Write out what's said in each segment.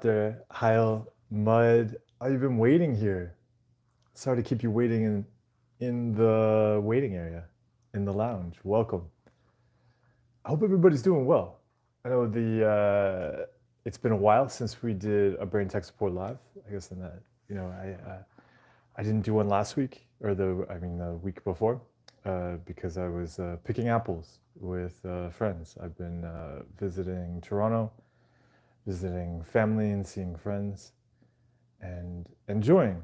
after. Heil, Mud. Oh, you've been waiting here. Sorry to keep you waiting in the waiting area, in the lounge. Welcome. I hope everybody's doing well. I know it's been a while since we did a Brain Tech Support Live. I guess in that I didn't do one last week or the week before because I was picking apples with friends. I've been visiting Toronto, visiting family and seeing friends, and enjoying.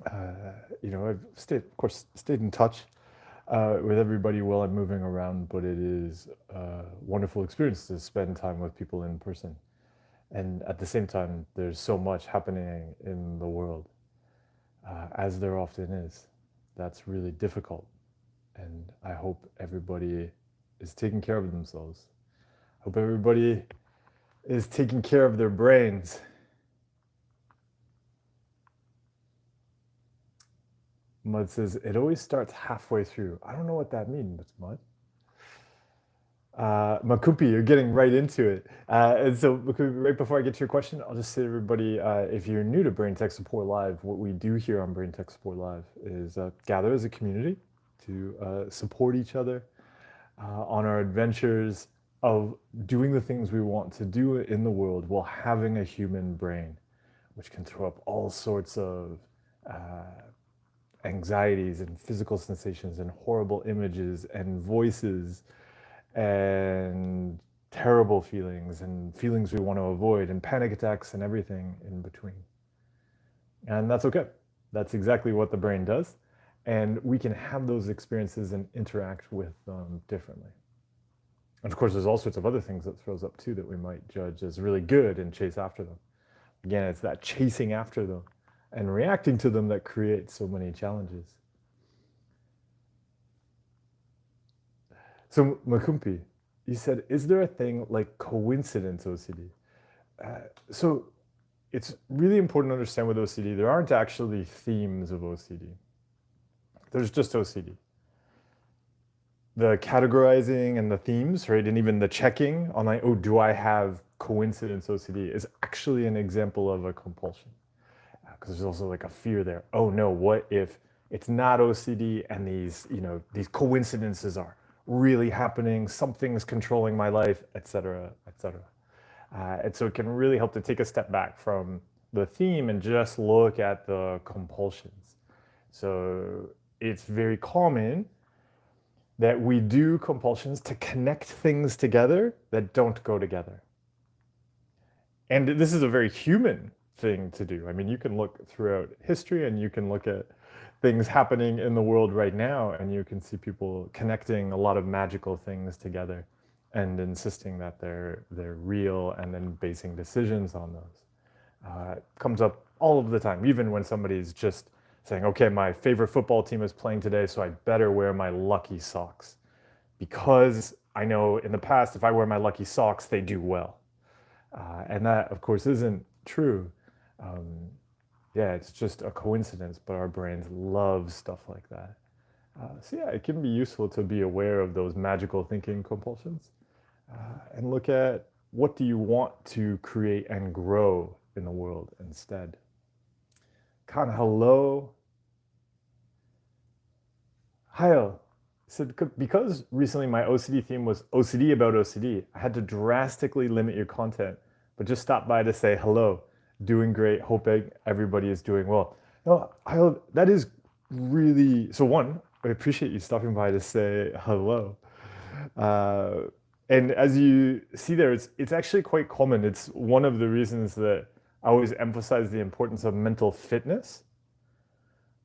I've of course, stayed in touch with everybody while I'm moving around, but it is a wonderful experience to spend time with people in person. And at the same time, there's so much happening in the world, as there often is. That's really difficult. And I hope everybody is taking care of themselves. I hope everybody is taking care of their brains. Mud says, it always starts halfway through. I don't know what that means, Mud. Makupi, you're getting right into it. And so, Makupi, right before I get to your question, I'll just say to everybody, if you're new to Brain Tech Support Live, what we do here on Brain Tech Support Live is gather as a community to support each other on our adventures of doing the things we want to do in the world while having a human brain, which can throw up all sorts of anxieties and physical sensations and horrible images and voices and terrible feelings and feelings we want to avoid and panic attacks and everything in between. And that's okay. That's exactly what the brain does. And we can have those experiences and interact with them differently. And of course, there's all sorts of other things that throws up too that we might judge as really good and chase after them. Again, it's that chasing after them and reacting to them that creates so many challenges. So Makumpi, you said, is there a thing like coincidence OCD? So it's really important to understand with OCD, there aren't actually themes of OCD. There's just OCD. The categorizing and the themes, right, and even the checking on like, oh, do I have coincidence OCD is actually an example of a compulsion. Because there's also like a fear there. Oh no, what if it's not OCD and these coincidences are really happening, something's controlling my life, etc., etc. And so it can really help to take a step back from the theme and just look at the compulsions. So it's very common that we do compulsions to connect things together that don't go together. And this is a very human thing to do. I mean, you can look throughout history and you can look at things happening in the world right now and you can see people connecting a lot of magical things together and insisting that they're real and then basing decisions on those. It comes up all of the time, even when somebody's just saying, okay, my favorite football team is playing today, so I better wear my lucky socks. Because I know in the past, if I wear my lucky socks, they do well. And that, of course, isn't true. Yeah, it's just a coincidence, but our brains love stuff like that. So yeah, it can be useful to be aware of those magical thinking compulsions and look at what do you want to create and grow in the world instead. Khan, hello. Hail. So because recently my OCD theme was OCD about OCD, I had to drastically limit your content, but just stop by to say hello. Doing great, hoping everybody is doing well. No, that is really, so one, I appreciate you stopping by to say hello. And as you see there, it's actually quite common. It's one of the reasons that I always emphasize the importance of mental fitness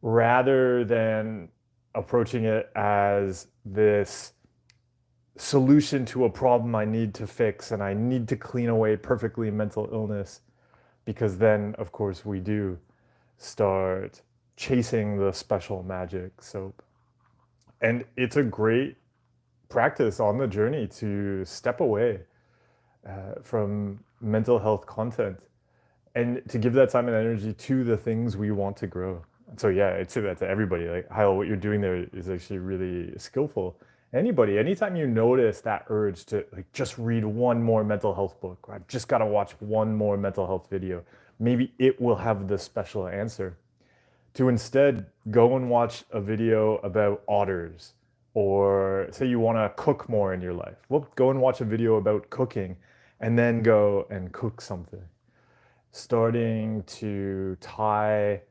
rather than approaching it as this solution to a problem I need to fix and I need to clean away perfectly mental illness. Because then, of course, we do start chasing the special magic soap. And it's a great practice on the journey to step away from mental health content and to give that time and energy to the things we want to grow. And so, yeah, I'd say that to everybody. Like, Heil, what you're doing there is actually really skillful. Anybody, anytime you notice that urge to like just read one more mental health book, or I've just got to watch one more mental health video, maybe it will have the special answer. To instead go and watch a video about otters, or say you want to cook more in your life. Well, go and watch a video about cooking and then go and cook something. Starting to tie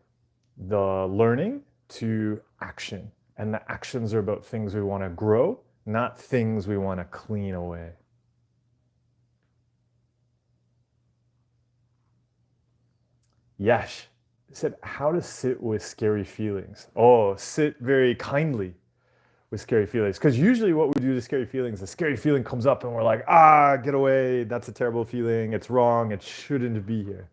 the learning to action. And the actions are about things we want to grow, not things we want to clean away. Yash said, how to sit with scary feelings. Oh, sit very kindly with scary feelings. Because usually what we do to scary feelings, the scary feeling comes up and we're like, get away. That's a terrible feeling. It's wrong. It shouldn't be here.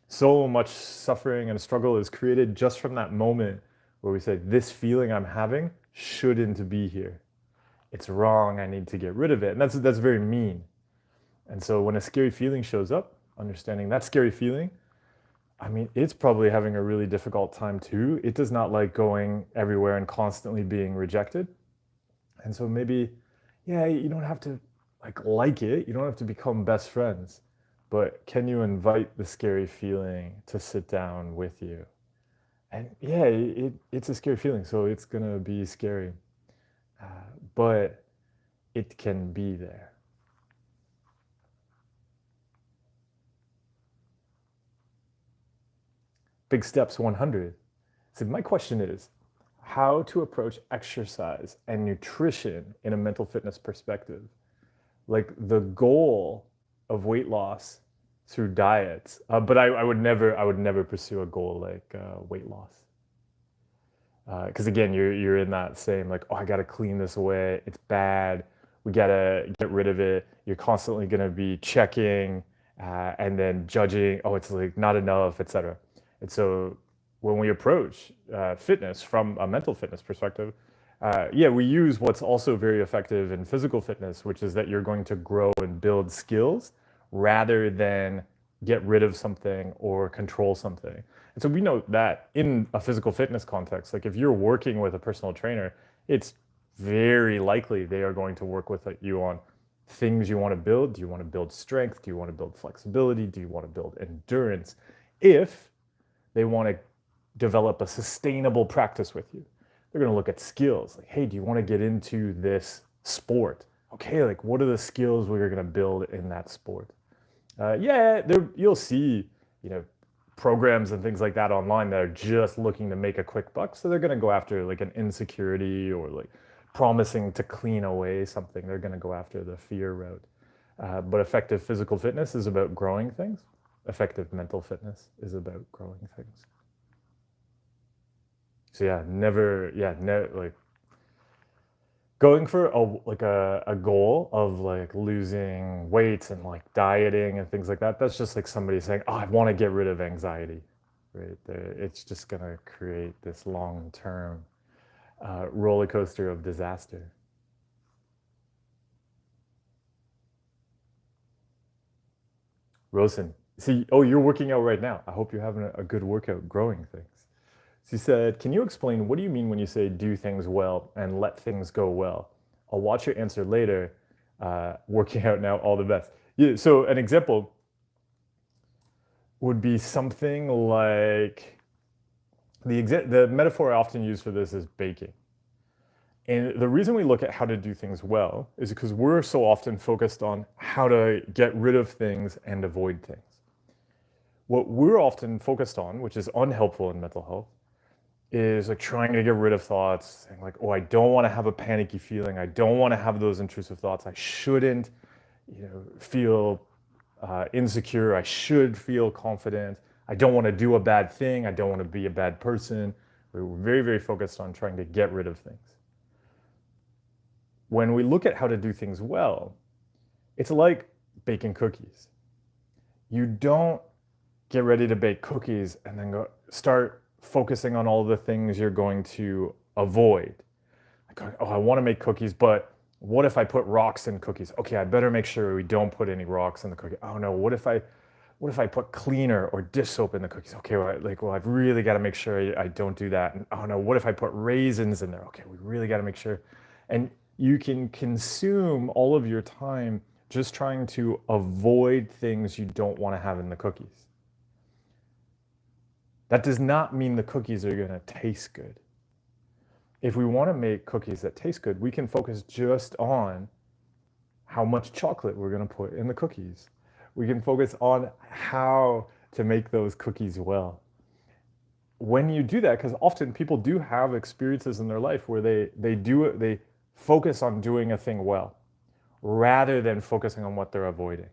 So much suffering and struggle is created just from that moment where we say, this feeling I'm having shouldn't be here. It's wrong. I need to get rid of it. And that's very mean. And so when a scary feeling shows up, understanding that scary feeling, I mean, it's probably having a really difficult time too. It does not like going everywhere and constantly being rejected. And so maybe, yeah, you don't have to like it. You don't have to become best friends. But can you invite the scary feeling to sit down with you? And yeah, it's a scary feeling, so it's gonna be scary. But it can be there. Big Steps 100. So my question is, how to approach exercise and nutrition in a mental fitness perspective? Like the goal of weight loss through diets, but I would never pursue a goal like weight loss, because again, you're in that same like, oh, I got to clean this away. It's bad. We gotta get rid of it. You're constantly gonna be checking and then judging. Oh, it's like not enough, etc. And so when we approach fitness from a mental fitness perspective, yeah, we use what's also very effective in physical fitness, which is that you're going to grow and build skills rather than get rid of something or control something. And so we know that in a physical fitness context, like if you're working with a personal trainer, it's very likely they are going to work with you on things you want to build. Do you want to build strength? Do you want to build flexibility? Do you want to build endurance? If they want to develop a sustainable practice with you, they're going to look at skills. Like, hey, do you want to get into this sport? Okay, like what are the skills we're going to build in that sport? Yeah, you'll see, programs and things like that online that are just looking to make a quick buck. So they're going to go after like an insecurity or like promising to clean away something. They're going to go after the fear route. But effective physical fitness is about growing things. Effective mental fitness is about growing things. So like going for a goal of like losing weight and like dieting and things like that. That's just like somebody saying, "Oh, I want to get rid of anxiety," right? It's just gonna create this long-term roller coaster of disaster. Rosen, see, oh, you're working out right now. I hope you're having a good workout growing things. She said, can you explain what do you mean when you say do things well and let things go well? I'll watch your answer later. Working out now, all the best. Yeah, so an example would be something like the metaphor I often use for this is baking. And the reason we look at how to do things well is because we're so often focused on how to get rid of things and avoid things. What we're often focused on, which is unhelpful in mental health, is like trying to get rid of thoughts, saying like, oh, I don't want to have a panicky feeling. I don't want to have those intrusive thoughts. I shouldn't, feel insecure. I should feel confident. I don't want to do a bad thing. I don't want to be a bad person. We're very, very focused on trying to get rid of things. When we look at how to do things well, it's like baking cookies. You don't get ready to bake cookies and then go start focusing on all the things you're going to avoid. Like, oh, I want to make cookies, but what if I put rocks in cookies? Okay, I better make sure we don't put any rocks in the cookie. Oh no, what if I put cleaner or dish soap in the cookies? Okay, well, I've really got to make sure I don't do that. And oh no, what if I put raisins in there? Okay, we really got to make sure. And You can consume all of your time just trying to avoid things you don't want to have in the cookies. That does not mean the cookies are going to taste good. If we want to make cookies that taste good, we can focus just on how much chocolate we're going to put in the cookies. We can focus on how to make those cookies well. When you do that, because often people do have experiences in their life where they focus on doing a thing well rather than focusing on what they're avoiding.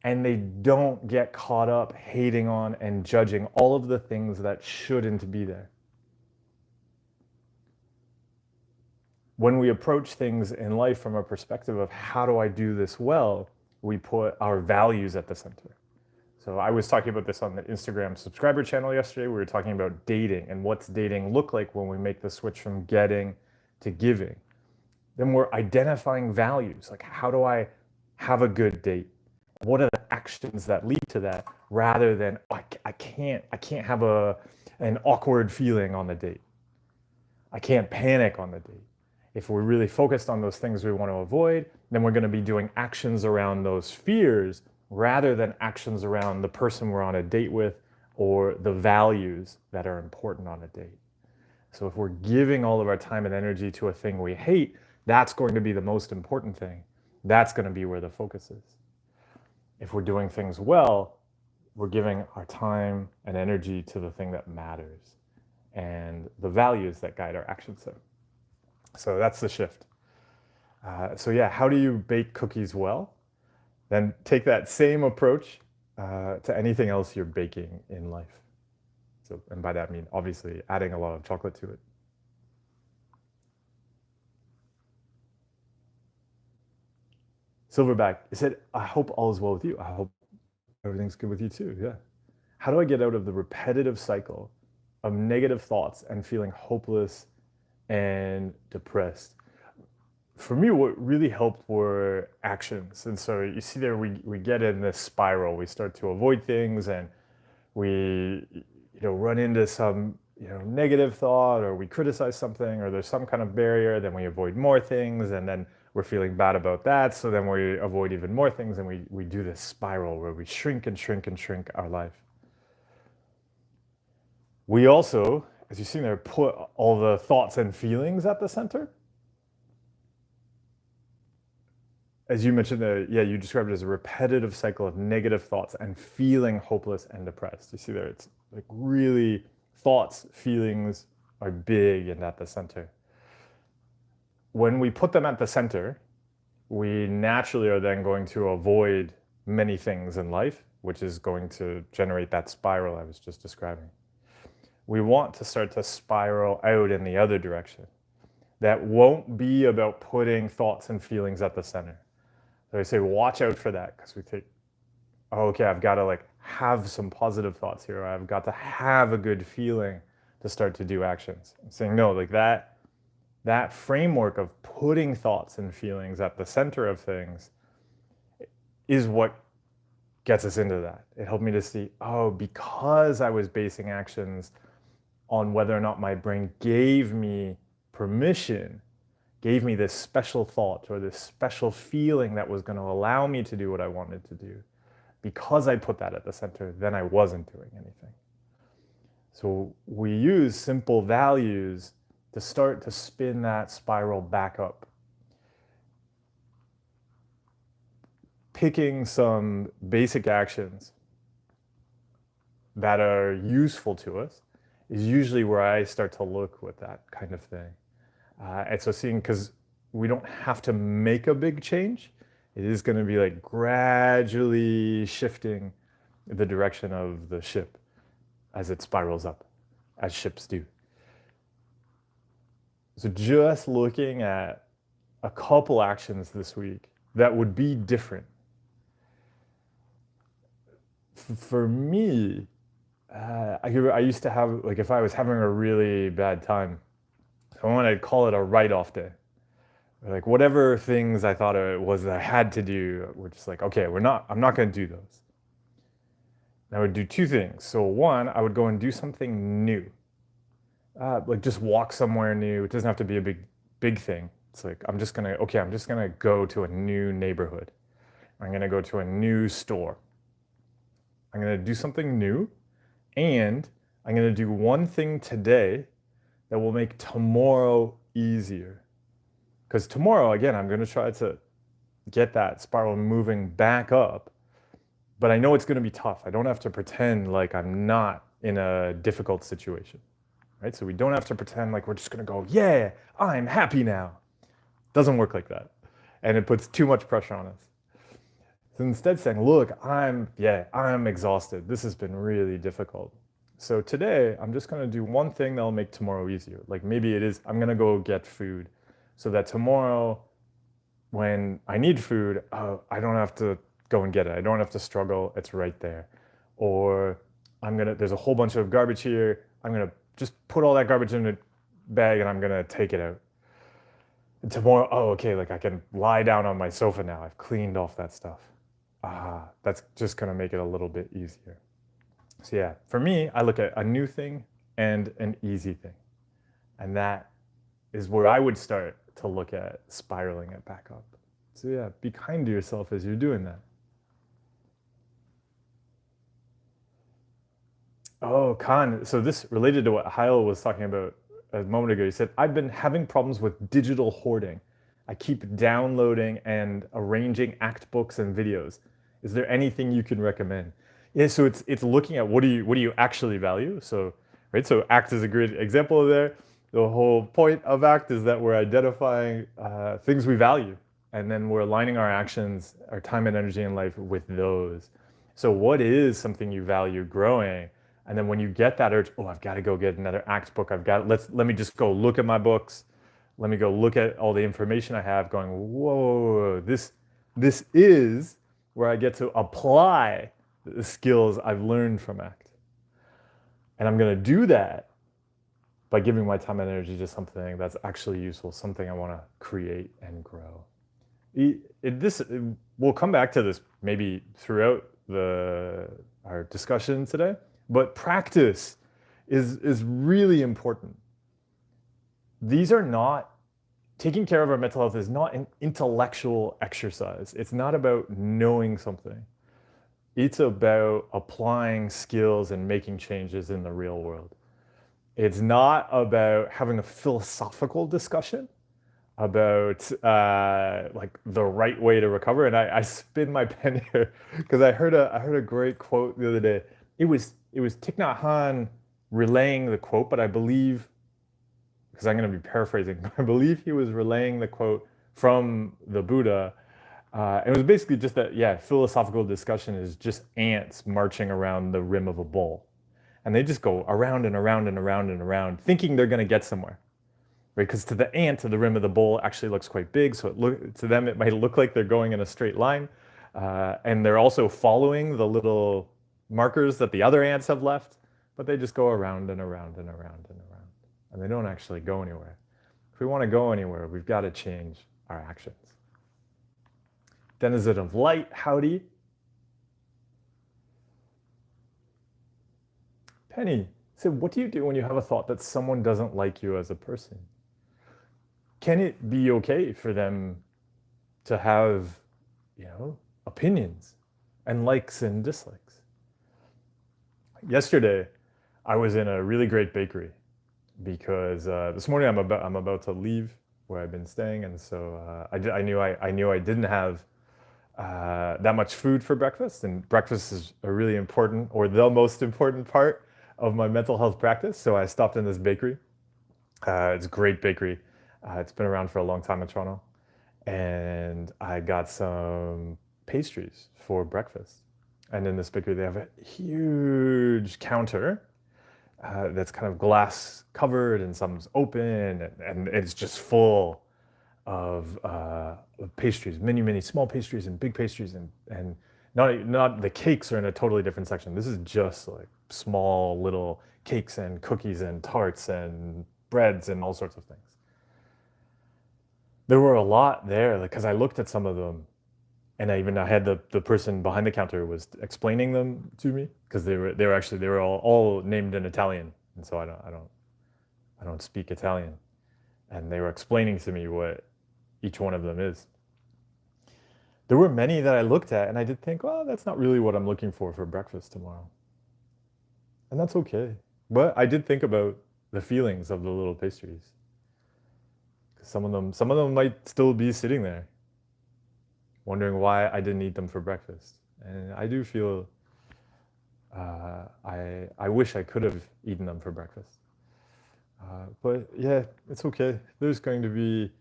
And they don't get caught up hating on and judging all of the things that shouldn't be there. When we approach things in life from a perspective of how do I do this well, we put our values at the center. So I was talking about this on the Instagram subscriber channel yesterday. We were talking about dating and what's dating look like when we make the switch from getting to giving. Then we're identifying values, like how do I have a good date? What are the actions that lead to that, rather than I can't have an awkward feeling on the date. I can't panic on the date. If we're really focused on those things we want to avoid, then we're going to be doing actions around those fears rather than actions around the person we're on a date with or the values that are important on a date. So if we're giving all of our time and energy to a thing we hate, that's going to be the most important thing. That's going to be where the focus is. If we're doing things well, we're giving our time and energy to the thing that matters and the values that guide our actions there. So that's the shift. So yeah, how do you bake cookies well? Then take that same approach to anything else you're baking in life. So, and by that I mean obviously adding a lot of chocolate to it. Silverback, he said, I hope all is well with you. I hope everything's good with you too. Yeah. How do I get out of the repetitive cycle of negative thoughts and feeling hopeless and depressed? For me, what really helped were actions. And so you see there, we get in this spiral. We start to avoid things and we run into some negative thought, or we criticize something, or there's some kind of barrier, then we avoid more things, and then we're feeling bad about that, so then we avoid even more things, and we do this spiral where we shrink and shrink and shrink our life. We also, as you see there, put all the thoughts and feelings at the center. As you mentioned, you described it as a repetitive cycle of negative thoughts and feeling hopeless and depressed. You see there, it's like really thoughts, feelings are big and at the center. When we put them at the center, we naturally are then going to avoid many things in life, which is going to generate that spiral I was just describing. We want to start to spiral out in the other direction. That won't be about putting thoughts and feelings at the center. So I say, watch out for that, because we think, oh, okay, I've got to have some positive thoughts here. I've got to have a good feeling to start to do actions. I'm saying, no, that framework of putting thoughts and feelings at the center of things is what gets us into that. It helped me to see, oh, because I was basing actions on whether or not my brain gave me permission, gave me this special thought or this special feeling that was going to allow me to do what I wanted to do. Because I put that at the center, then I wasn't doing anything. So we use simple values to start to spin that spiral back up. Picking some basic actions that are useful to us is usually where I start to look with that kind of thing. And so seeing, because we don't have to make a big change, it is going to be gradually shifting the direction of the ship as it spirals up, as ships do. So just looking at a couple actions this week that would be different. For me, I used to have, if I was having a really bad time, I wanted to call it a write-off day. Whatever things I thought it was that I had to do, we're just okay, I'm not going to do those. And I would do two things. So one, I would go and do something new. Just walk somewhere new. It doesn't have to be a big thing. It's like, I'm just gonna go to a new neighborhood. I'm gonna go to a new store. I'm gonna do something new, and I'm gonna do one thing today that will make tomorrow easier. Because tomorrow, again, I'm gonna try to get that spiral moving back up, but I know it's gonna be tough. I don't have to pretend like I'm not in a difficult situation, right? So we don't have to pretend like we're just gonna go, yeah, I'm happy now. Doesn't work like that. And it puts too much pressure on us. So instead saying, look, I'm exhausted. This has been really difficult. So today I'm just gonna do one thing that'll make tomorrow easier. Like maybe it is, I'm gonna go get food so that tomorrow when I need food, I don't have to go and get it. I don't have to struggle, it's right there. Or there's a whole bunch of garbage here. I'm gonna just put all that garbage in a bag and I'm gonna take it out. And tomorrow, okay, like I can lie down on my sofa now. I've cleaned off that stuff. That's just gonna make it a little bit easier. So yeah, for me, I look at a new thing and an easy thing. And that is where I would start to look at spiraling it back up. So yeah, be kind to yourself as you're doing that. Oh, Khan, so this related to what Heil was talking about a moment ago. He said, I've been having problems with digital hoarding. I keep downloading and arranging act books and videos. Is there anything you can recommend? Yeah, so it's looking at what do you actually value? So, right, so ACT is a great example of there. The whole point of ACT is that we're identifying things we value, and then we're aligning our actions, our time and energy in life with those. So what is something you value growing? And then when you get that urge, I've got to go get another ACT book. Let me just go look at my books. Let me go look at all the information I have going, whoa, this is where I get to apply the skills I've learned from ACT. And I'm going to do that by giving my time and energy to something that's actually useful, something I want to create and grow. We'll come back to this maybe throughout our discussion today, but practice is really important. Taking care of our mental health is not an intellectual exercise. It's not about knowing something. It's about applying skills and making changes in the real world. It's not about having a philosophical discussion about like the right way to recover. And I spin my pen here because I heard a great quote the other day. It was Thich Nhat Hanh relaying the quote, but I believe, because I'm going to be paraphrasing, I believe he was relaying the quote from the Buddha. It was basically just that, philosophical discussion is just ants marching around the rim of a bowl. And they just go around and around and around and around, thinking they're going to get somewhere. Right? Because to the ant, the rim of the bowl actually looks quite big. So to them, it might look like they're going in a straight line. And they're also following the little markers that the other ants have left. But they just go around and around and around and around. And they don't actually go anywhere. If we want to go anywhere, we've got to change our actions. Denizen of Light, howdy. Penny said, what do you do when you have a thought that someone doesn't like you as a person? Can it be okay for them to have, opinions and likes and dislikes? Yesterday, I was in a really great bakery because this morning I'm about to leave where I've been staying, and so I knew I didn't have that much food for breakfast, and breakfast is a really important, or the most important part of my mental health practice. So I stopped in this bakery. It's a great bakery. It's been around for a long time in Toronto, and I got some pastries for breakfast. And in this bakery, they have a huge counter that's kind of glass covered, and some's open, and it's just full of pastries, many small pastries and big pastries, and not the cakes are in a totally different section. This is just like small little cakes and cookies and tarts and breads and all sorts of things. There were a lot there, because I looked at some of them, and I had the person behind the counter was explaining them to me, because they were all named in Italian, and so I don't speak Italian, and they were explaining to me what each one of them is. There were many that I looked at and I did think, well, that's not really what I'm looking for breakfast tomorrow. And that's okay. But I did think about the feelings of the little pastries. Some of them might still be sitting there, wondering why I didn't eat them for breakfast. And I do feel I wish I could have eaten them for breakfast. But yeah, it's okay. There's going to be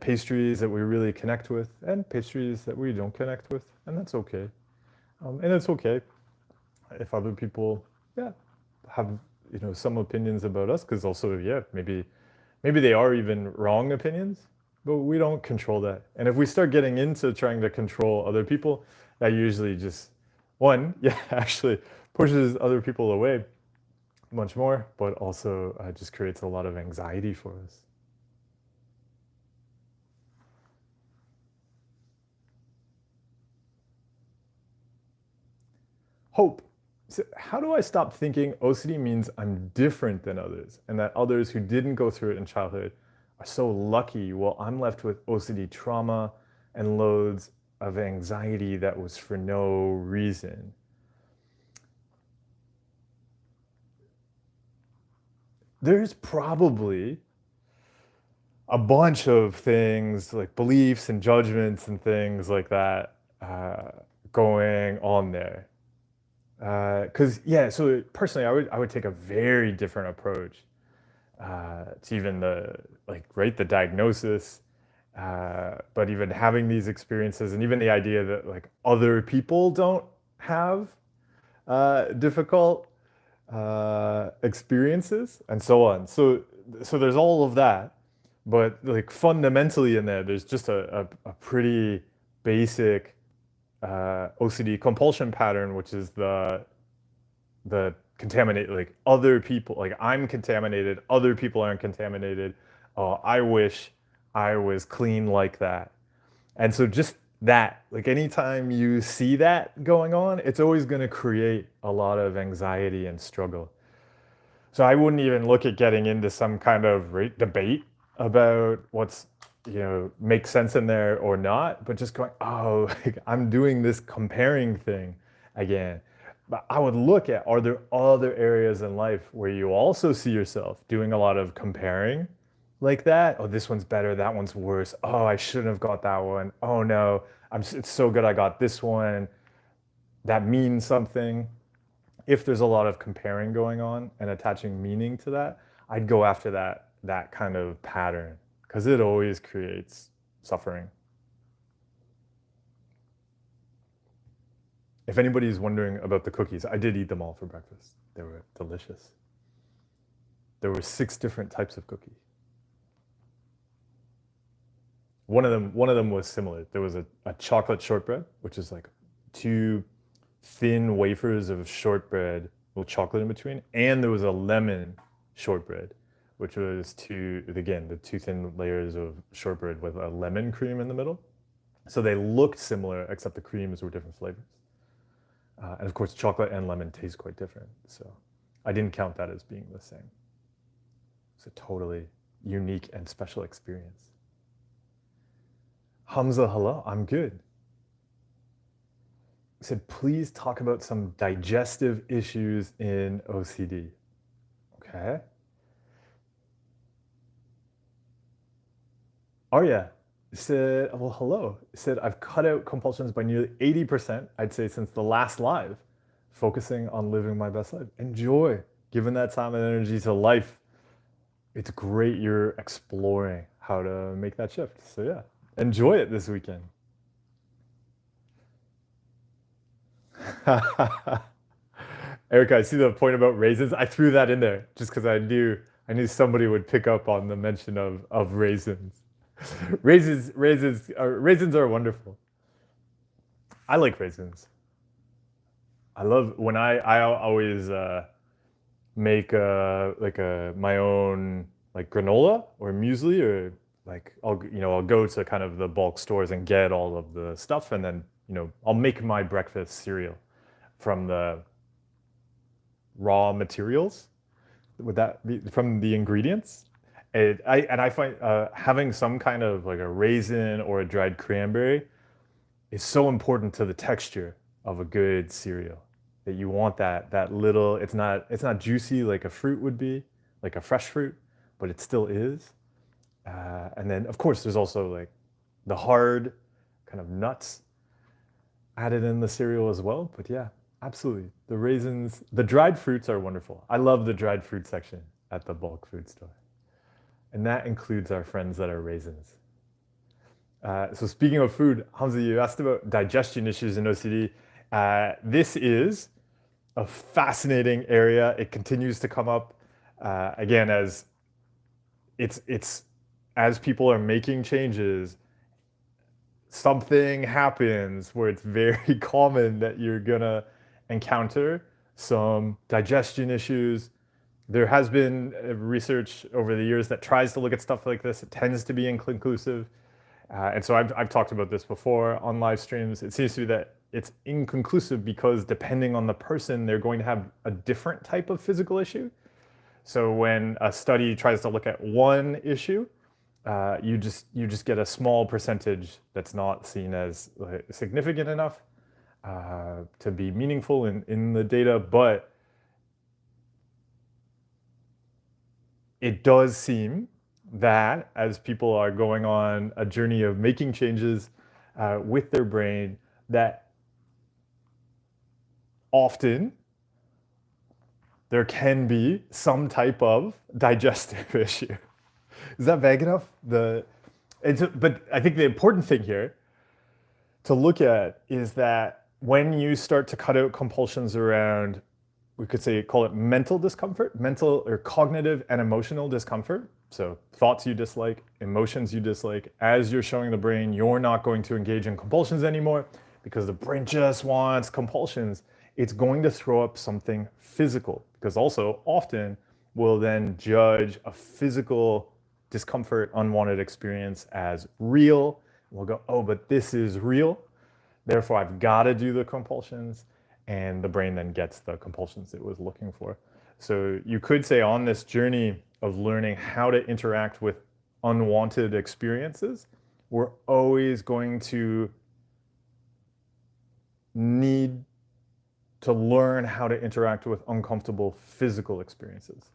pastries that we really connect with and pastries that we don't connect with, and that's okay. And it's okay if other people, yeah, have some opinions about us, because also, yeah, maybe they are even wrong opinions, but we don't control that. And if we start getting into trying to control other people, that usually just one, yeah, actually pushes other people away much more, but also just creates a lot of anxiety for us. Hope. So how do I stop thinking OCD means I'm different than others and that others who didn't go through it in childhood are so lucky while I'm left with OCD trauma and loads of anxiety that was for no reason? There's probably a bunch of things like beliefs and judgments and things like that going on there. Because yeah, so personally, I would take a very different approach to even the like right the diagnosis, but even having these experiences and even the idea that like other people don't have difficult experiences and so on. So there's all of that, but like fundamentally in there, there's just a pretty basic OCD compulsion pattern, which is the contaminate like other people, like I'm contaminated, other people aren't contaminated. Oh, I wish I was clean like that. And so just that, like anytime you see that going on, it's always going to create a lot of anxiety and struggle. So I wouldn't even look at getting into some kind of debate about what's makes sense in there or not, but just going, oh, like, I'm doing this comparing thing again. But I would look at, are there other areas in life where you also see yourself doing a lot of comparing like that? Oh, this one's better, that one's worse. Oh, I shouldn't have got that one. Oh no, it's so good I got this one. That means something. If there's a lot of comparing going on and attaching meaning to that, I'd go after that kind of pattern because it always creates suffering. If anybody's wondering about the cookies, I did eat them all for breakfast. They were delicious. There were 6 different types of cookie. One of them was similar. There was a chocolate shortbread, which is like 2 thin wafers of shortbread with chocolate in between, and there was a lemon shortbread, which was the 2 thin layers of shortbread with a lemon cream in the middle. So they looked similar, except the creams were different flavors. And of course, chocolate and lemon taste quite different. So I didn't count that as being the same. It's a totally unique and special experience. Hamza, hello, I'm good. Said, please talk about some digestive issues in OCD. Okay. Arya said, well, hello. Said, I've cut out compulsions by nearly 80%, I'd say, since the last live, focusing on living my best life. Enjoy giving that time and energy to life. It's great you're exploring how to make that shift. So yeah, enjoy it this weekend. Erica, I see the point about raisins. I threw that in there just because I knew somebody would pick up on the mention of raisins. Raisins are wonderful. I like raisins. I love when I always make my own like granola or muesli, or like I'll go to kind of the bulk stores and get all of the stuff, and then I'll make my breakfast cereal from the raw materials. Would that be from the ingredients? I find having some kind of like a raisin or a dried cranberry is so important to the texture of a good cereal, that you want that little, it's not juicy like a fruit would be, like a fresh fruit, but it still is. And then of course there's also like the hard kind of nuts added in the cereal as well. But yeah, absolutely. The raisins, the dried fruits are wonderful. I love the dried fruit section at the bulk food store. And that includes our friends that are raisins. So speaking of food, Hamza, you asked about digestion issues in OCD. This is a fascinating area. It continues to come up again as people are making changes. Something happens where it's very common that you're gonna encounter some digestion issues. There has been research over the years that tries to look at stuff like this. It tends to be inconclusive. And so I've talked about this before on live streams. It seems to be that it's inconclusive because depending on the person, they're going to have a different type of physical issue. So when a study tries to look at one issue, you just get a small percentage that's not seen as significant enough to be meaningful in the data, but it does seem that as people are going on a journey of making changes with their brain, that often there can be some type of digestive issue. Is that vague enough? But I think the important thing here to look at is that when you start to cut out compulsions around, we could say, call it mental discomfort, mental or cognitive and emotional discomfort. So thoughts you dislike, emotions you dislike, as you're showing the brain, you're not going to engage in compulsions anymore because the brain just wants compulsions. It's going to throw up something physical, because also often we'll then judge a physical discomfort, unwanted experience as real. We'll go, oh, but this is real. Therefore, I've got to do the compulsions. And the brain then gets the compulsions it was looking for. So you could say on this journey of learning how to interact with unwanted experiences, we're always going to need to learn how to interact with uncomfortable physical experiences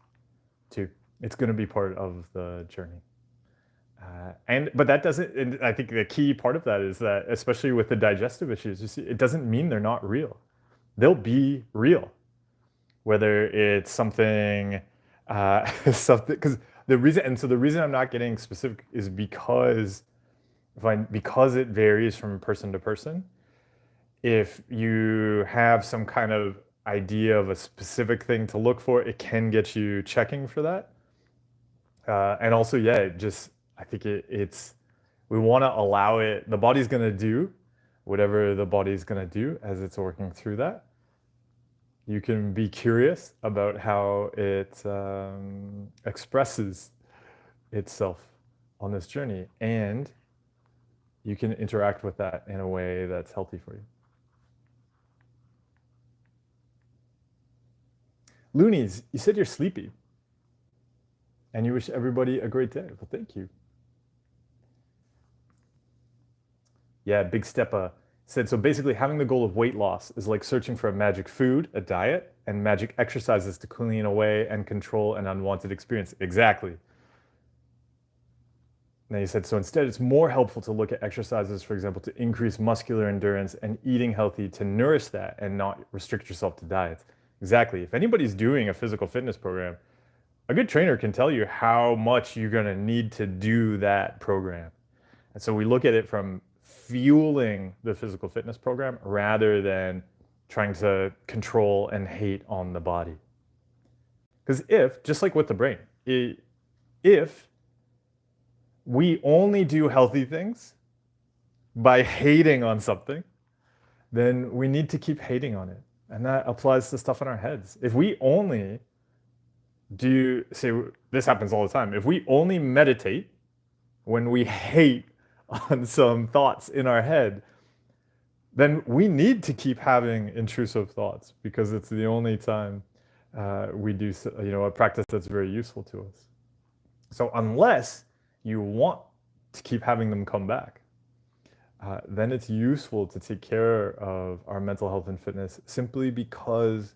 too. It's going to be part of the journey. But that doesn't, and I think the key part of that is that, especially with the digestive issues, you see, it doesn't mean they're not real. They'll be real, whether it's something, because the reason I'm not getting specific is because it varies from person to person. If you have some kind of idea of a specific thing to look for, it can get you checking for that. And also, yeah, I think we want to allow it. The body's going to do whatever the body's going to do as it's working through that. You can be curious about how it expresses itself on this journey, and you can interact with that in a way that's healthy for you. Loonies, you said you're sleepy and you wish everybody a great day. Well, thank you. Yeah, Big Steppa said, so basically having the goal of weight loss is like searching for a magic food, a diet, and magic exercises to clean away and control an unwanted experience. Exactly. Now you said, so instead it's more helpful to look at exercises, for example, to increase muscular endurance and eating healthy to nourish that and not restrict yourself to diets. Exactly. If anybody's doing a physical fitness program, a good trainer can tell you how much you're going to need to do that program. And so we look at it from fueling the physical fitness program rather than trying to control and hate on the body. Because just like with the brain, if we only do healthy things by hating on something, then we need to keep hating on it. And that applies to stuff in our heads. If we only this happens all the time. If we only meditate when we hate on some thoughts in our head, then we need to keep having intrusive thoughts, because it's the only time we do a practice that's very useful to us. So unless you want to keep having them come back, then it's useful to take care of our mental health and fitness simply because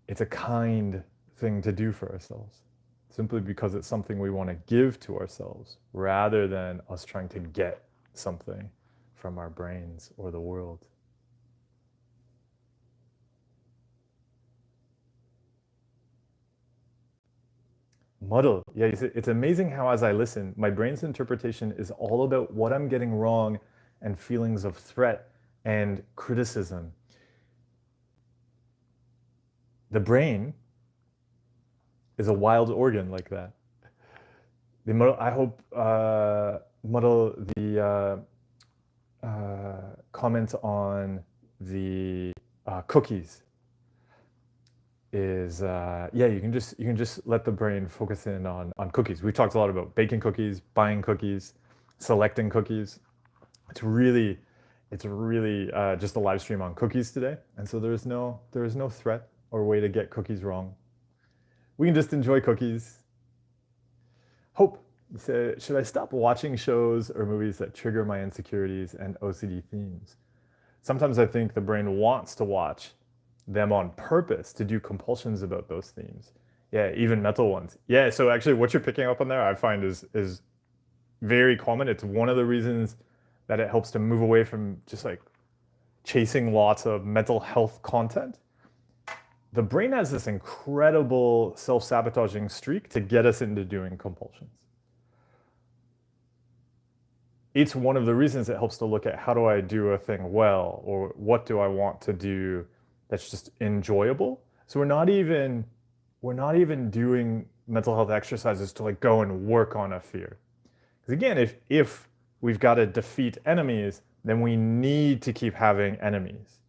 it's a kind thing to do for ourselves, simply because it's something we want to give to ourselves rather than us trying to get something from our brains or the world. Muddle. Yeah, you see, it's amazing how as I listen, my brain's interpretation is all about what I'm getting wrong and feelings of threat and criticism. The brain is a wild organ like that. I hope Muddle, the comment on the cookies is yeah, you can just let the brain focus in on cookies. We've talked a lot about baking cookies, buying cookies, selecting cookies. It's really just a live stream on cookies today, and so there is no threat or way to get cookies wrong. We can just enjoy cookies. Hope said, should I stop watching shows or movies that trigger my insecurities and OCD themes? Sometimes I think the brain wants to watch them on purpose to do compulsions about those themes. Yeah, even mental ones. Yeah, so actually what you're picking up on there I find is very common. It's one of the reasons that it helps to move away from just like chasing lots of mental health content. The brain has this incredible self-sabotaging streak to get us into doing compulsions. It's one of the reasons it helps to look at how do I do a thing well, or what do I want to do that's just enjoyable. So we're not even doing mental health exercises to like go and work on a fear. Because again, if we've got to defeat enemies, then we need to keep having enemies.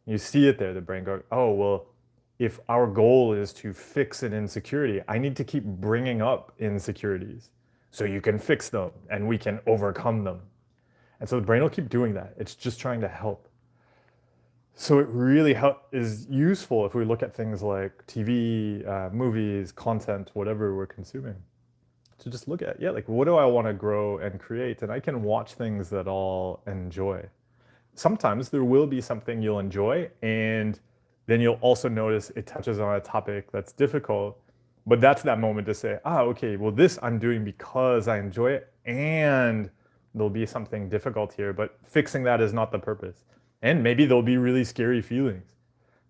You see it there, the brain going, oh, well, if our goal is to fix an insecurity, I need to keep bringing up insecurities so you can fix them and we can overcome them. And so the brain will keep doing that. It's just trying to help. So it really is useful if we look at things like TV, movies, content, whatever we're consuming, to just look at, yeah, like what do I want to grow and create? And I can watch things that I'll enjoy. Sometimes there will be something you'll enjoy, and then you'll also notice it touches on a topic that's difficult. But that's that moment to say, okay, well, this I'm doing because I enjoy it, and there'll be something difficult here, but fixing that is not the purpose. And maybe there'll be really scary feelings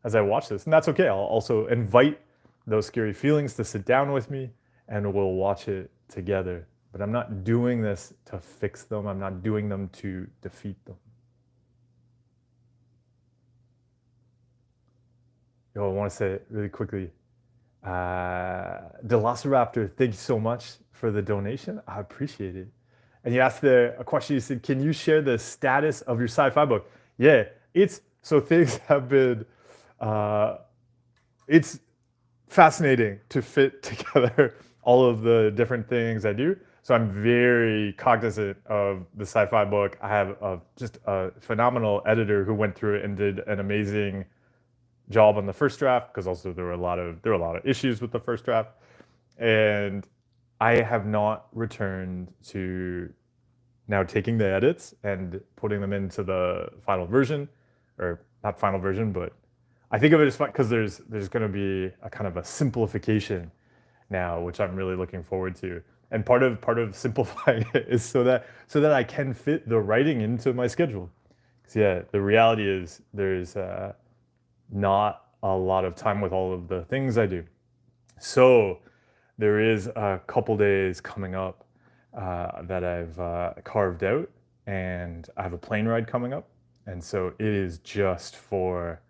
as I watch this, and that's okay. I'll also invite those scary feelings to sit down with me, and we'll watch it together. But I'm not doing this to fix them. I'm not doing them to defeat them. Yo, I want to say it really quickly. Velociraptor, thank you so much for the donation. I appreciate it. And you asked a question. You said, "Can you share the status of your sci-fi book?" Yeah, so things have been. It's fascinating to fit together all of the different things I do. So I'm very cognizant of the sci-fi book. I have just a phenomenal editor who went through it and did an amazing job on the first draft, because also there were a lot of issues with the first draft, and I have not returned to now taking the edits and putting them into the final version, or not final version, but I think of it as fun because there's going to be a kind of a simplification now, which I'm really looking forward to. And part of simplifying it is so that I can fit the writing into my schedule. Because yeah, the reality is there's not a lot of time with all of the things I do. So there is a couple days coming up that I've carved out, and I have a plane ride coming up. And so it is just for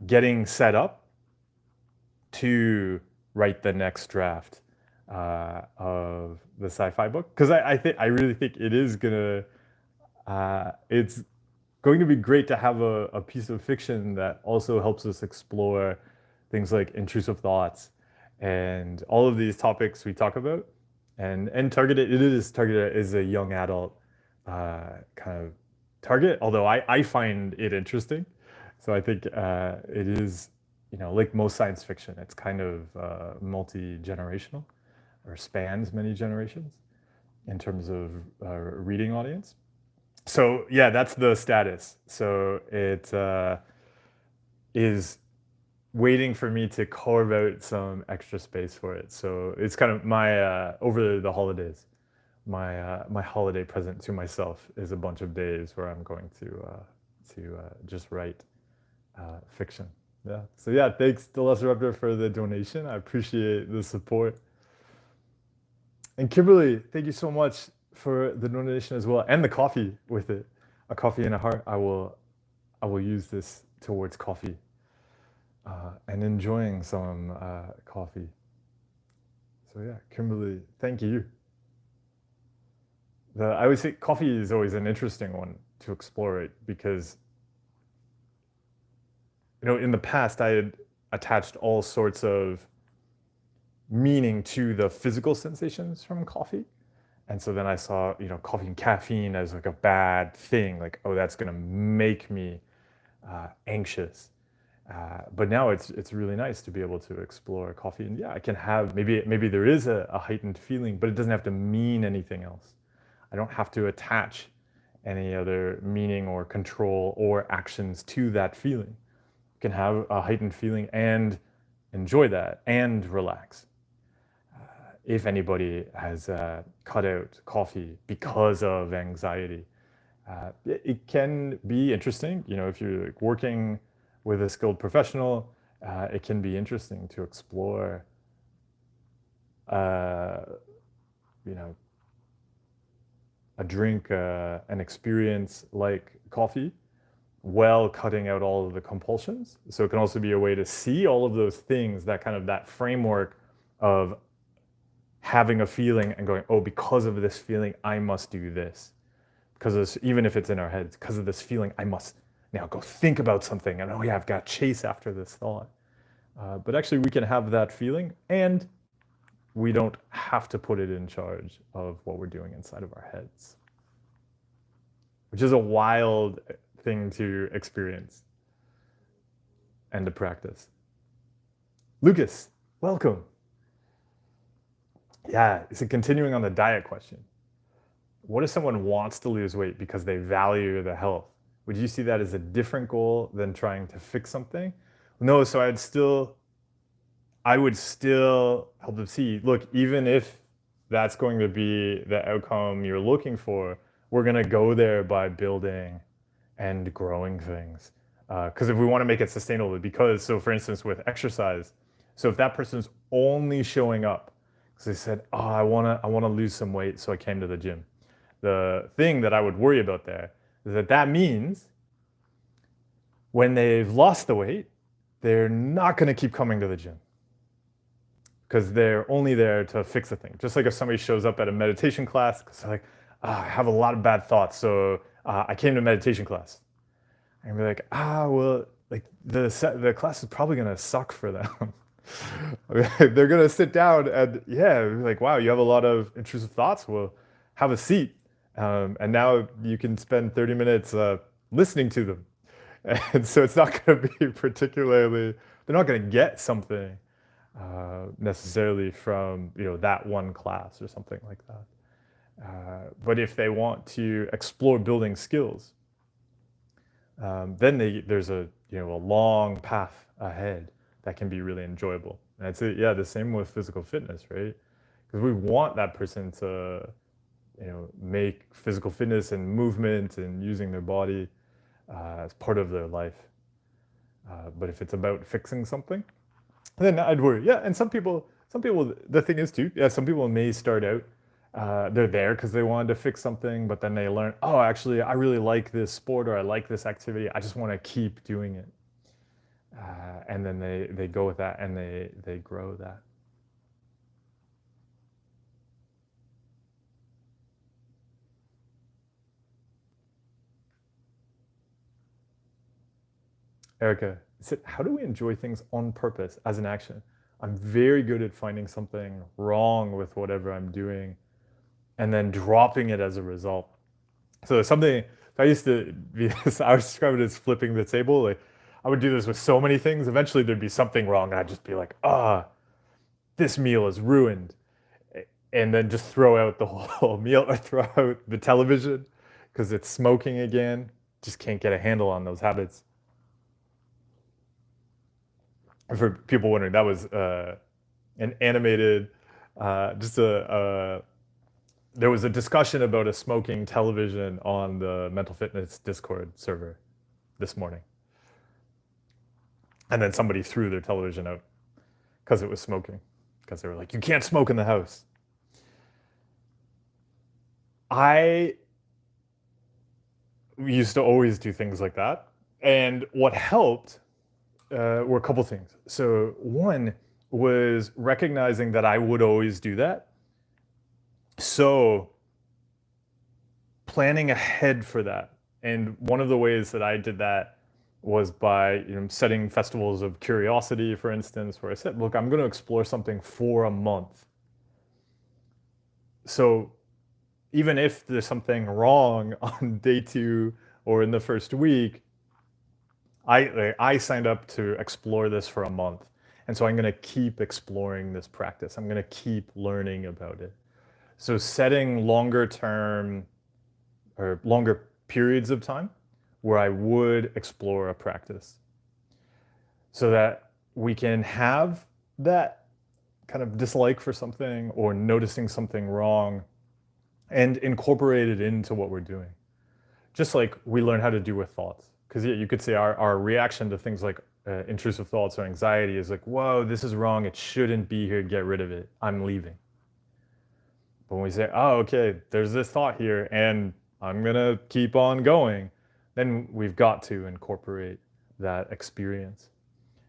getting set up to write the next draft of the sci-fi book. Because I really think it is gonna, it's going to be great to have a piece of fiction that also helps us explore things like intrusive thoughts and all of these topics we talk about, and targeted. It is targeted as a young adult kind of target. Although I find it interesting, so I think it is, like most science fiction, it's kind of multi-generational. or spans many generations in terms of reading audience. So yeah, that's the status. So it is waiting for me to carve out some extra space for it. So it's kind of my over the holidays, my holiday present to myself is a bunch of days where I'm going to just write fiction. Yeah. So yeah, thanks Velociraptor for the donation. I appreciate the support. And Kimberly, thank you so much for the donation as well, and the coffee with it. A coffee and a heart. I will use this towards coffee and enjoying some coffee. So yeah, Kimberly, thank you. I would say coffee is always an interesting one to explore it because, you know, in the past I had attached all sorts of meaning to the physical sensations from coffee. And so then I saw, you know, coffee and caffeine as like a bad thing, like, oh, that's gonna make me anxious. But now it's really nice to be able to explore coffee. And yeah, I can have, maybe there is a heightened feeling, but it doesn't have to mean anything else. I don't have to attach any other meaning or control or actions to that feeling. I can have a heightened feeling and enjoy that and relax. If anybody has cut out coffee because of anxiety, it can be interesting. You know, if you're like working with a skilled professional, it can be interesting to explore, you know, a drink, an experience like coffee, while cutting out all of the compulsions. So it can also be a way to see all of those things, that kind of that framework of having a feeling and going, oh, because of this feeling, I must do this. Because of this, even if it's in our heads, because of this feeling, I must now go think about something. And oh yeah, I've got to chase after this thought. But actually we can have that feeling and we don't have to put it in charge of what we're doing inside of our heads, which is a wild thing to experience and to practice. Lucas, welcome. Yeah, so continuing on the diet question. What if someone wants to lose weight because they value the health? Would you see that as a different goal than trying to fix something? No, so I would still help them see, look, even if that's going to be the outcome you're looking for, we're going to go there by building and growing things. Because if we want to make it sustainable, because, so for instance, with exercise, so if that person's only showing up because they said, oh, I want to lose some weight, so I came to the gym. The thing that I would worry about there is that means when they've lost the weight, they're not going to keep coming to the gym because they're only there to fix a thing. Just like if somebody shows up at a meditation class because they're like, I have a lot of bad thoughts, so I came to meditation class. And be like, well, like the class is probably going to suck for them. They're gonna sit down and yeah, like, wow, you have a lot of intrusive thoughts. Well, have a seat, and now you can spend 30 minutes listening to them. And so it's not going to be particularly. They're not going to get something necessarily from that one class or something like that. But if they want to explore building skills, then there's a long path ahead that can be really enjoyable. And I'd say, yeah, the same with physical fitness, right? Because we want that person to, make physical fitness and movement and using their body as part of their life. But if it's about fixing something, then I'd worry. Yeah, and some people, the thing is too, yeah, some people may start out, they're there because they wanted to fix something, but then they learn, oh, actually, I really like this sport or I like this activity. I just want to keep doing it. And then they go with that and they grow that. Erica said, how do we enjoy things on purpose as an action? I'm very good at finding something wrong with whatever I'm doing and then dropping it as a result. So something, I used to be, I would describe it as flipping the table. Like, I would do this with so many things. Eventually there'd be something wrong and I'd just be like, this meal is ruined. and then just throw out the whole meal or throw out the television because it's smoking again. Just can't get a handle on those habits. For people wondering, that was an animated, just there was a discussion about a smoking television on the mental fitness Discord server this morning. And then somebody threw their television out because it was smoking, because they were like, you can't smoke in the house. I used to always do things like that. And what helped were a couple things. So one was recognizing that I would always do that. So planning ahead for that. And one of the ways that I did that was by setting festivals of curiosity, for instance, where I said, look, I'm going to explore something for a month. So even if there's something wrong on day 2 or in the first week, I signed up to explore this for a month. And so I'm going to keep exploring this practice. I'm going to keep learning about it. So setting longer term or longer periods of time where I would explore a practice so that we can have that kind of dislike for something or noticing something wrong and incorporate it into what we're doing. Just like we learn how to do with thoughts. Because yeah, you could say our reaction to things like intrusive thoughts or anxiety is like, whoa, this is wrong. It shouldn't be here. Get rid of it. I'm leaving. But when we say, oh, okay, there's this thought here and I'm going to keep on going, then we've got to incorporate that experience.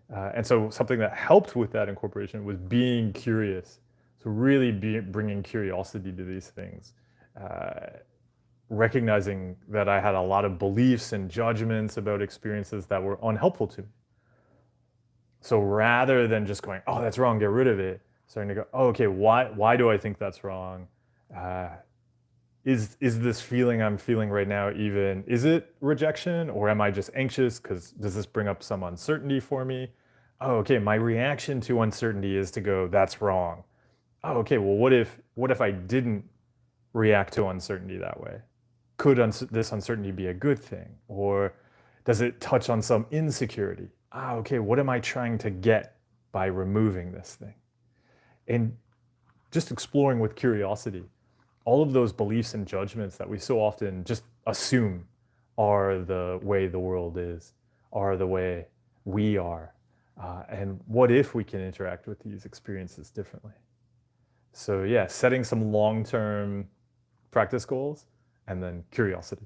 And so something that helped with that incorporation was being curious. So really bringing curiosity to these things. Recognizing that I had a lot of beliefs and judgments about experiences that were unhelpful to me. So rather than just going, oh, that's wrong, get rid of it, starting to go, oh, okay, why do I think that's wrong? Is this feeling I'm feeling right now even, is it rejection or am I just anxious? Because does this bring up some uncertainty for me? Oh, okay, my reaction to uncertainty is to go, that's wrong. Oh, okay, well, what if I didn't react to uncertainty that way? Could this uncertainty be a good thing? Or does it touch on some insecurity? Okay, what am I trying to get by removing this thing? And just exploring with curiosity, all of those beliefs and judgments that we so often just assume are the way the world is, are the way we are. And what if we can interact with these experiences differently? So yeah, setting some long-term practice goals and then curiosity.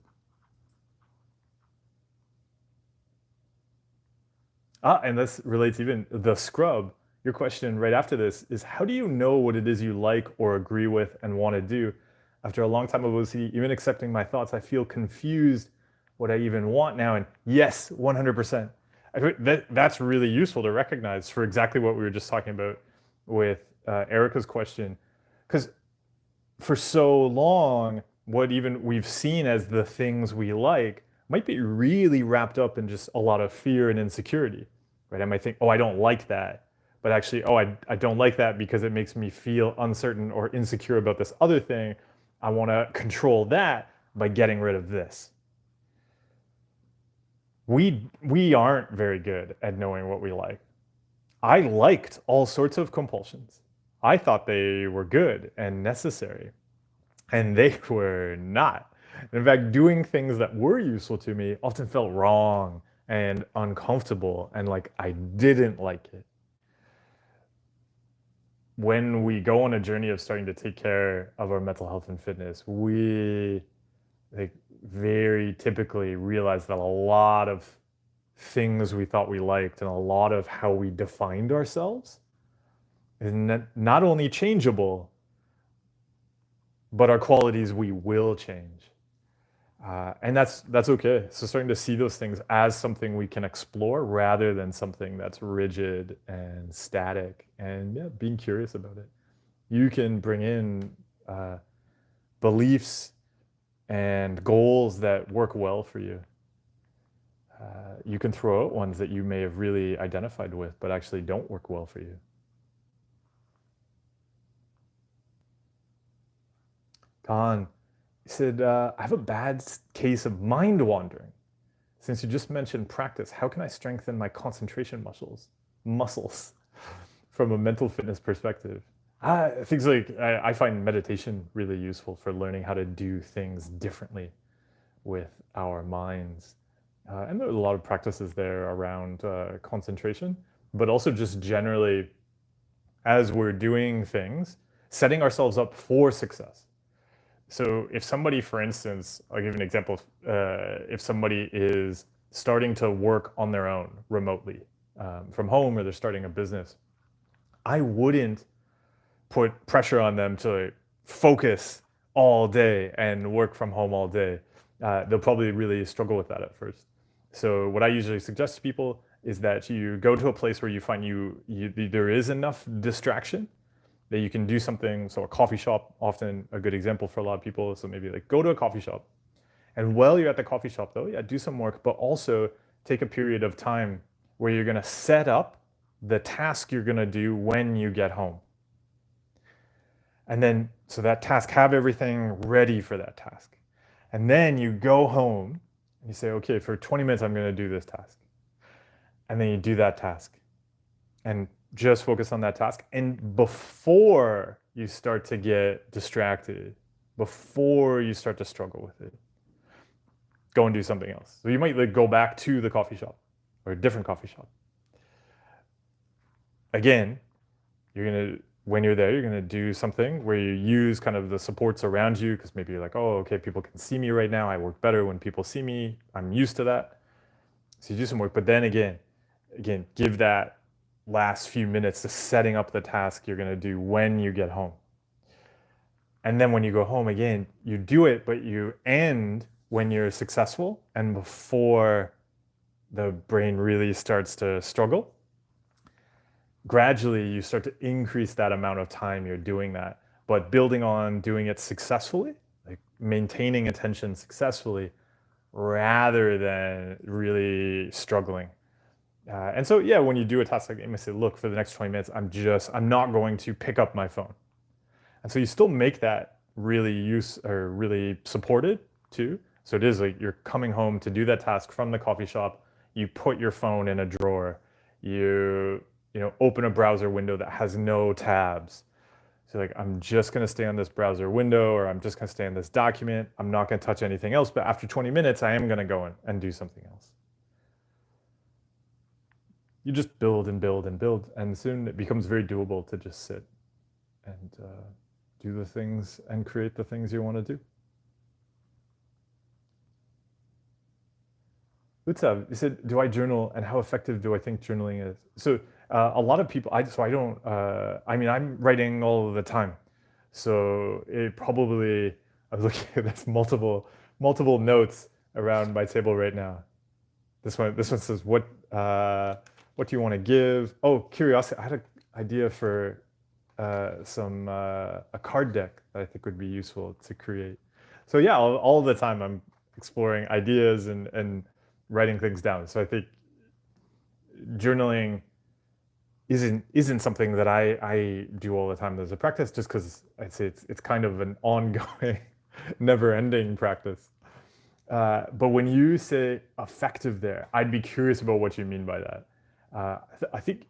And this relates even the scrub. Your question right after this is, how do you know what it is you like or agree with and want to do? After a long time of OCD, even accepting my thoughts, I feel confused what I even want now. And yes, 100%. That's really useful to recognize for exactly what we were just talking about with Erica's question. Because for so long, what even we've seen as the things we like might be really wrapped up in just a lot of fear and insecurity, right? I might think, oh, I don't like that. But actually, oh, I don't like that because it makes me feel uncertain or insecure about this other thing. I want to control that by getting rid of this. We aren't very good at knowing what we like. I liked all sorts of compulsions. I thought they were good and necessary, and they were not. In fact, doing things that were useful to me often felt wrong and uncomfortable and like I didn't like it. When we go on a journey of starting to take care of our mental health and fitness, we very typically realize that a lot of things we thought we liked and a lot of how we defined ourselves is not only changeable, but our qualities we will change. And that's okay. So starting to see those things as something we can explore rather than something that's rigid and static, and yeah, being curious about it. You can bring in beliefs and goals that work well for you. You can throw out ones that you may have really identified with, but actually don't work well for you. Khan, he said, I have a bad case of mind wandering. Since you just mentioned practice, how can I strengthen my concentration muscles from a mental fitness perspective? Things like I find meditation really useful for learning how to do things differently with our minds. And there are a lot of practices there around concentration, but also just generally as we're doing things, setting ourselves up for success. So if somebody, for instance, I'll give you an example. If somebody is starting to work on their own remotely from home, or they're starting a business, I wouldn't put pressure on them to focus all day and work from home all day. They'll probably really struggle with that at first. So what I usually suggest to people is that you go to a place where you find there is enough distraction that you can do something. So a coffee shop, often a good example for a lot of people. So maybe like go to a coffee shop, and while you're at the coffee shop though, yeah, do some work, but also take a period of time where you're gonna set up the task you're gonna do when you get home. And then, so that task, have everything ready for that task. And then you go home and you say, okay, for 20 minutes, I'm gonna do this task. And then you do that task and just focus on that task. And before you start to get distracted, before you start to struggle with it, go and do something else. So you might like go back to the coffee shop or a different coffee shop. Again, when you're there, you're gonna do something where you use kind of the supports around you, because maybe you're like, oh, okay, people can see me right now. I work better when people see me. I'm used to that. So you do some work, but then again, give that last few minutes to setting up the task you're gonna do when you get home. And then when you go home again, you do it, but you end when you're successful and before the brain really starts to struggle. Gradually, you start to increase that amount of time you're doing that, but building on doing it successfully, like maintaining attention successfully, rather than really struggling. And so, yeah, when you do a task like that, you may say, look, for the next 20 minutes, I'm not going to pick up my phone. And so you still make that really supported too. So it is like you're coming home to do that task from the coffee shop. You put your phone in a drawer. You open a browser window that has no tabs. So like, I'm just gonna stay on this browser window, or I'm just gonna stay on this document. I'm not gonna touch anything else, but after 20 minutes, I am gonna go in and do something else. You just build and build and build, and soon it becomes very doable to just sit and do the things and create the things you want to do. Utsav, you said, do I journal, and how effective do I think journaling is? So a lot of people, I mean, I'm writing all the time. So it probably, I'm looking at this multiple notes around my table right now. This one says, what do you want to give? Oh, curiosity. I had an idea for a card deck that I think would be useful to create. So yeah, all the time I'm exploring ideas and writing things down. So I think journaling isn't something that I do all the time as a practice, just because I'd say it's kind of an ongoing, never-ending practice. But when you say effective there, I'd be curious about what you mean by that. I think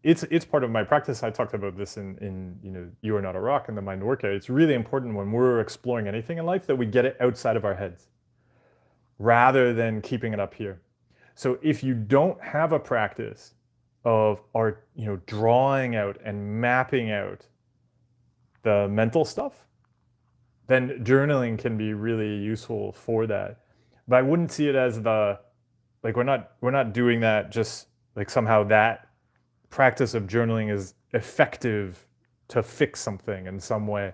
it's part of my practice. I talked about this in You Are Not a Rock and the Mind Workout. It's really important when we're exploring anything in life that we get it outside of our heads rather than keeping it up here. So if you don't have a practice of drawing out and mapping out the mental stuff, then journaling can be really useful for that. But I wouldn't see it as we're not doing that just like somehow that practice of journaling is effective to fix something in some way.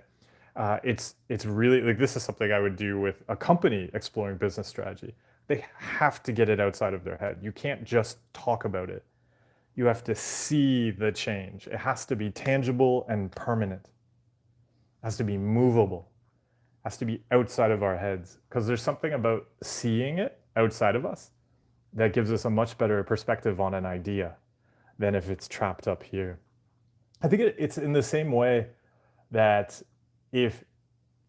It's really like, this is something I would do with a company exploring business strategy. They have to get it outside of their head. You can't just talk about it. You have to see the change. It has to be tangible and permanent. It has to be movable. It has to be outside of our heads, because there's something about seeing it outside of us that gives us a much better perspective on an idea than if it's trapped up here. I think it's in the same way that if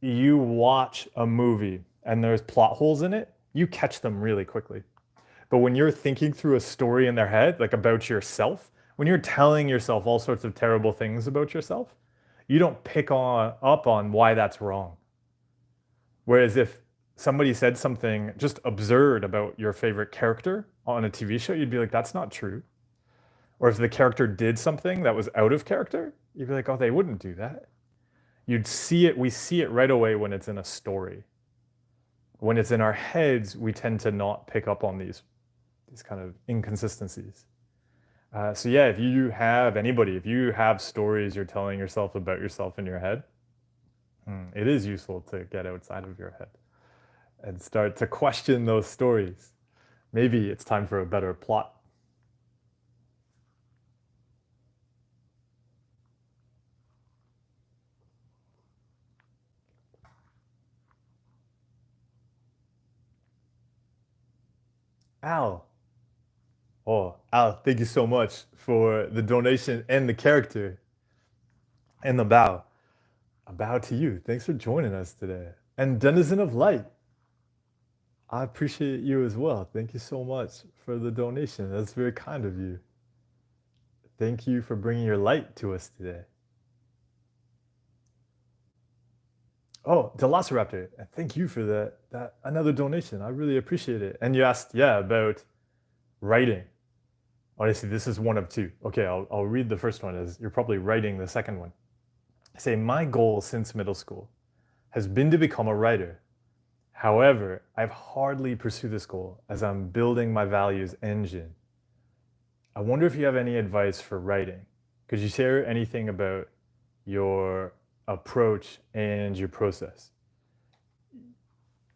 you watch a movie and there's plot holes in it, you catch them really quickly. But when you're thinking through a story in their head, like about yourself, when you're telling yourself all sorts of terrible things about yourself, you don't pick up on why that's wrong. Whereas if somebody said something just absurd about your favorite character on a TV show, you'd be like, that's not true. Or if the character did something that was out of character, you'd be like, oh, they wouldn't do that. You'd see it, we see it right away when it's in a story. When it's in our heads, we tend to not pick up on these kind of inconsistencies. So yeah, if you have stories you're telling yourself about yourself in your head, it is useful to get outside of your head and start to question those stories. Maybe it's time for a better plot. Al. Oh, Al, thank you so much for the donation and the character and the bow. A bow to you. Thanks for joining us today. And Denizen of Light, I appreciate you as well. Thank you so much for the donation. That's very kind of you. Thank you for bringing your light to us today. Oh, Velociraptor, thank you for that another donation. I really appreciate it. And you asked, yeah, about writing. Honestly, this is one of two. Okay, I'll read the first one as you're probably writing the second one. I say, my goal since middle school has been to become a writer. However, I've hardly pursued this goal as I'm building my values engine. I wonder if you have any advice for writing. Could you share anything about your approach and your process?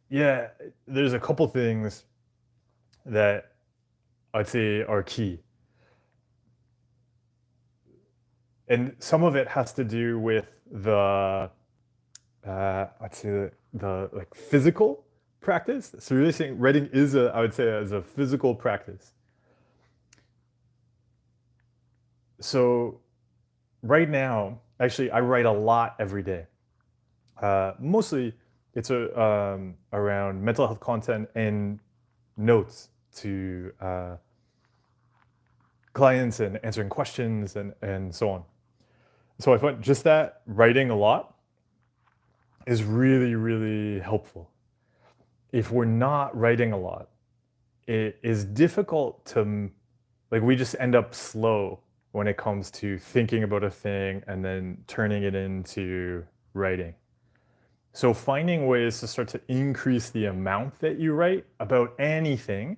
Yeah, there's a couple things that I'd say are key. And some of it has to do with the I'd say the like physical practice. So really saying writing is I would say as a physical practice. So right now, actually, I write a lot every day. Mostly, it's around mental health content and notes to clients and answering questions and so on. So I find just that writing a lot is really, really helpful. If we're not writing a lot, it is difficult to, like, we just end up slow when it comes to thinking about a thing and then turning it into writing. So finding ways to start to increase the amount that you write about anything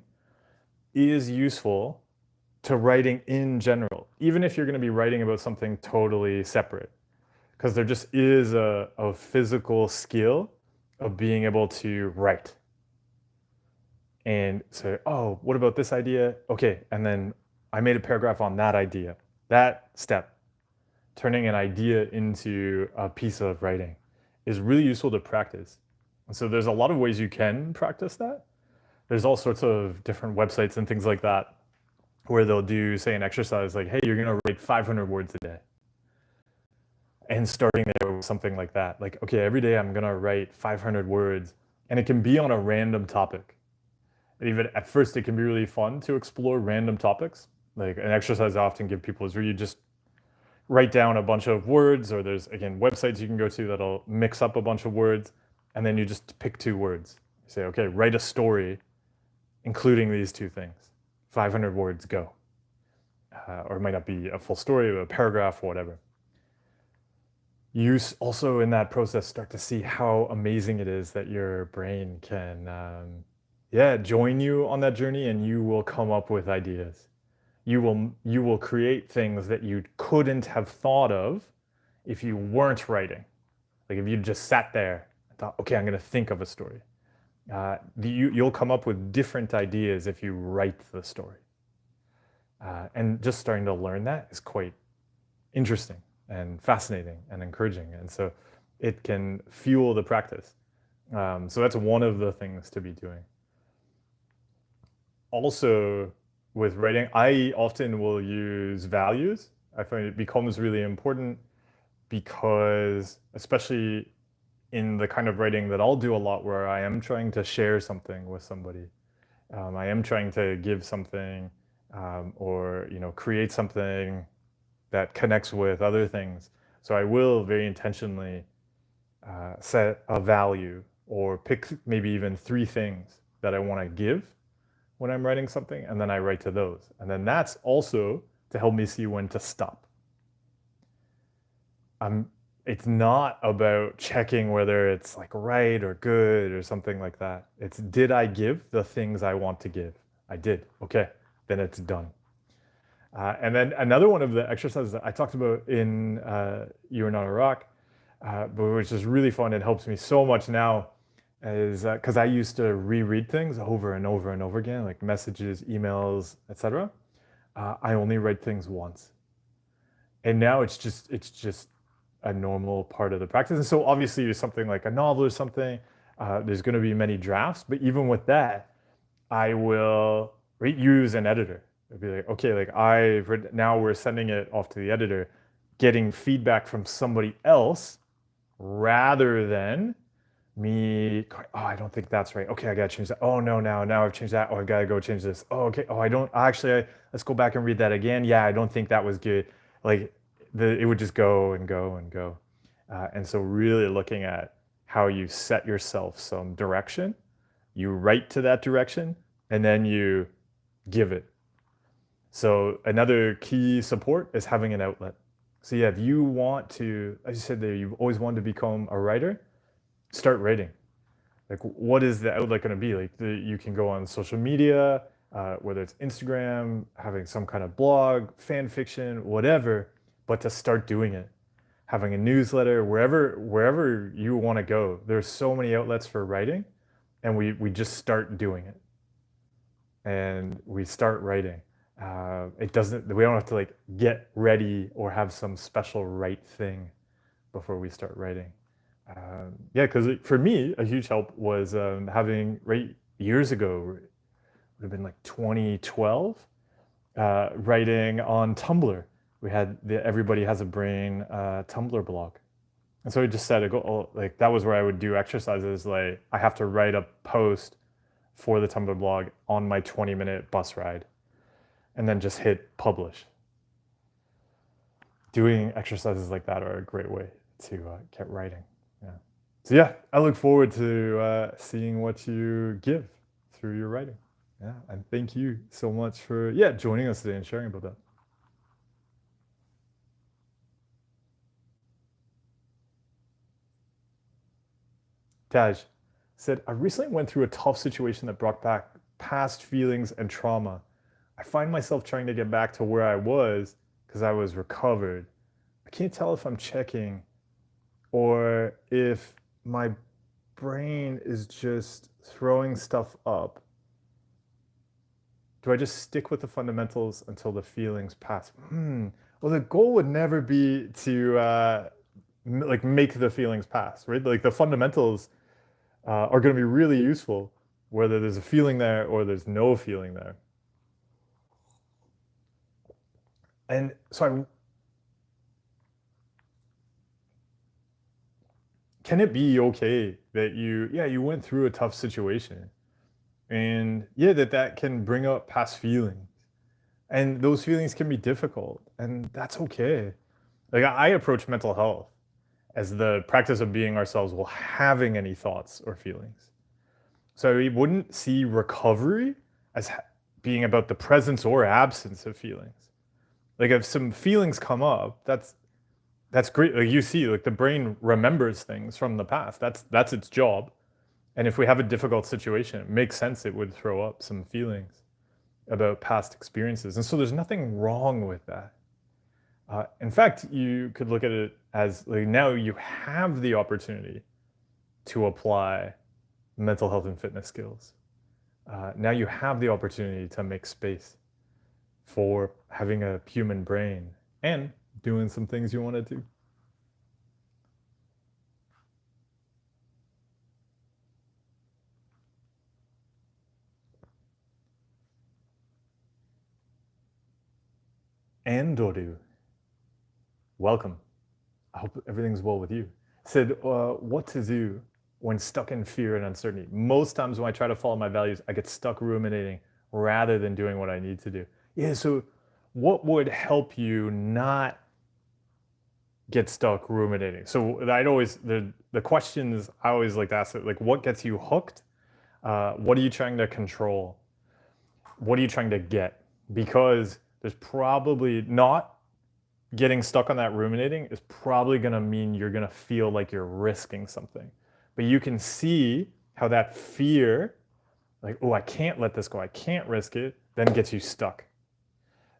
is useful to writing in general, even if you're going to be writing about something totally separate, because there just is a physical skill of being able to write and say, oh, what about this idea? Okay, and then I made a paragraph on that idea. That step, turning an idea into a piece of writing, is really useful to practice. And so there's a lot of ways you can practice that. There's all sorts of different websites and things like that where they'll do, say, an exercise like, hey, you're going to write 500 words a day. And starting there with something like that, like, okay, every day I'm going to write 500 words, and it can be on a random topic. And even at first, it can be really fun to explore random topics. Like an exercise I often give people is where you just write down a bunch of words, or there's, again, websites you can go to that'll mix up a bunch of words, and then you just pick two words. You say, okay, write a story including these two things. 500 words, go. Or it might not be a full story, or a paragraph, or whatever. You also, in that process, start to see how amazing it is that your brain can, join you on that journey, and you will come up with ideas. You will create things that you couldn't have thought of if you weren't writing. Like if you just sat there and thought, okay, I'm going to think of a story. You'll come up with different ideas if you write the story. And just starting to learn that is quite interesting and fascinating and encouraging. And so it can fuel the practice. So that's one of the things to be doing. Also, with writing, I often will use values. I find it becomes really important because, especially in the kind of writing that I'll do a lot, where I am trying to share something with somebody. I am trying to give something, or create something that connects with other things. So I will very intentionally set a value or pick maybe even three things that I want to give when I'm writing something, and then I write to those. And then that's also to help me see when to stop. It's not about checking whether it's like right or good or something like that. It's, did I give the things I want to give? I did. Okay, then it's done. And then another one of the exercises that I talked about in You Are Not a Rock, but which is really fun and helps me so much now, is because I used to reread things over and over and over again, like messages, emails, etc. I only write things once, and now it's just a normal part of the practice. And so obviously, there's something like a novel or something. There's going to be many drafts, but even with that, I will use an editor. It'd be like, okay, like I've read, now we're sending it off to the editor, getting feedback from somebody else rather than me going, oh, I don't think that's right. Okay, I gotta change that. Oh no, now I've changed that. Oh, I've gotta go change this. Oh, okay. Oh, I don't actually. Let's go back and read that again. Yeah, I don't think that was good. Like it would just go and go and go. And so really looking at how you set yourself some direction, you write to that direction, and then you give it. So another key support is having an outlet. So yeah, if you want to, as you said there, you've always wanted to become a writer, start writing. Like, what is the outlet going to be? Like, you can go on social media, whether it's Instagram, having some kind of blog, fan fiction, whatever, but to start doing it, having a newsletter, wherever you want to go. There's so many outlets for writing, and we just start doing it, and we start writing. It doesn't. We don't have to like get ready or have some special right thing before we start writing. Yeah, because for me, a huge help was having right years ago, it would have been like 2012, writing on Tumblr. We had the Everybody Has a Brain Tumblr blog. And so I just said, like that was where I would do exercises. Like I have to write a post for the Tumblr blog on my 20-minute bus ride, and then just hit publish. Doing exercises like that are a great way to get writing. Yeah. So yeah, I look forward to seeing what you give through your writing. Yeah, and thank you so much for joining us today and sharing about that. Taj said, I recently went through a tough situation that brought back past feelings and trauma. I find myself trying to get back to where I was because I was recovered. I can't tell if I'm checking or if my brain is just throwing stuff up. Do I just stick with the fundamentals until the feelings pass? Well, the goal would never be to like make the feelings pass, right? Like the fundamentals are going to be really useful, whether there's a feeling there or there's no feeling there. And so can it be okay that you went through a tough situation, and that can bring up past feelings, and those feelings can be difficult, and that's okay. Like I approach mental health as the practice of being ourselves while having any thoughts or feelings. So we wouldn't see recovery as being about the presence or absence of feelings. Like if some feelings come up, that's great. Like you see, like the brain remembers things from the past. That's its job. And if we have a difficult situation, it makes sense it would throw up some feelings about past experiences. And so there's nothing wrong with that. In fact, you could look at it as like now you have the opportunity to apply mental health and fitness skills. Now you have the opportunity to make space for having a human brain and doing some things you want to do. And Doru, welcome. I hope everything's well with you. Said, what to do when stuck in fear and uncertainty. Most times when I try to follow my values, I get stuck ruminating rather than doing what I need to do. Yeah, so what would help you not get stuck ruminating? So I'd always the questions I always like to ask, like, what gets you hooked? What are you trying to control? What are you trying to get? Because there's probably not getting stuck on that ruminating is probably going to mean you're going to feel like you're risking something. But you can see how that fear, like, oh, I can't let this go, I can't risk it, then gets you stuck.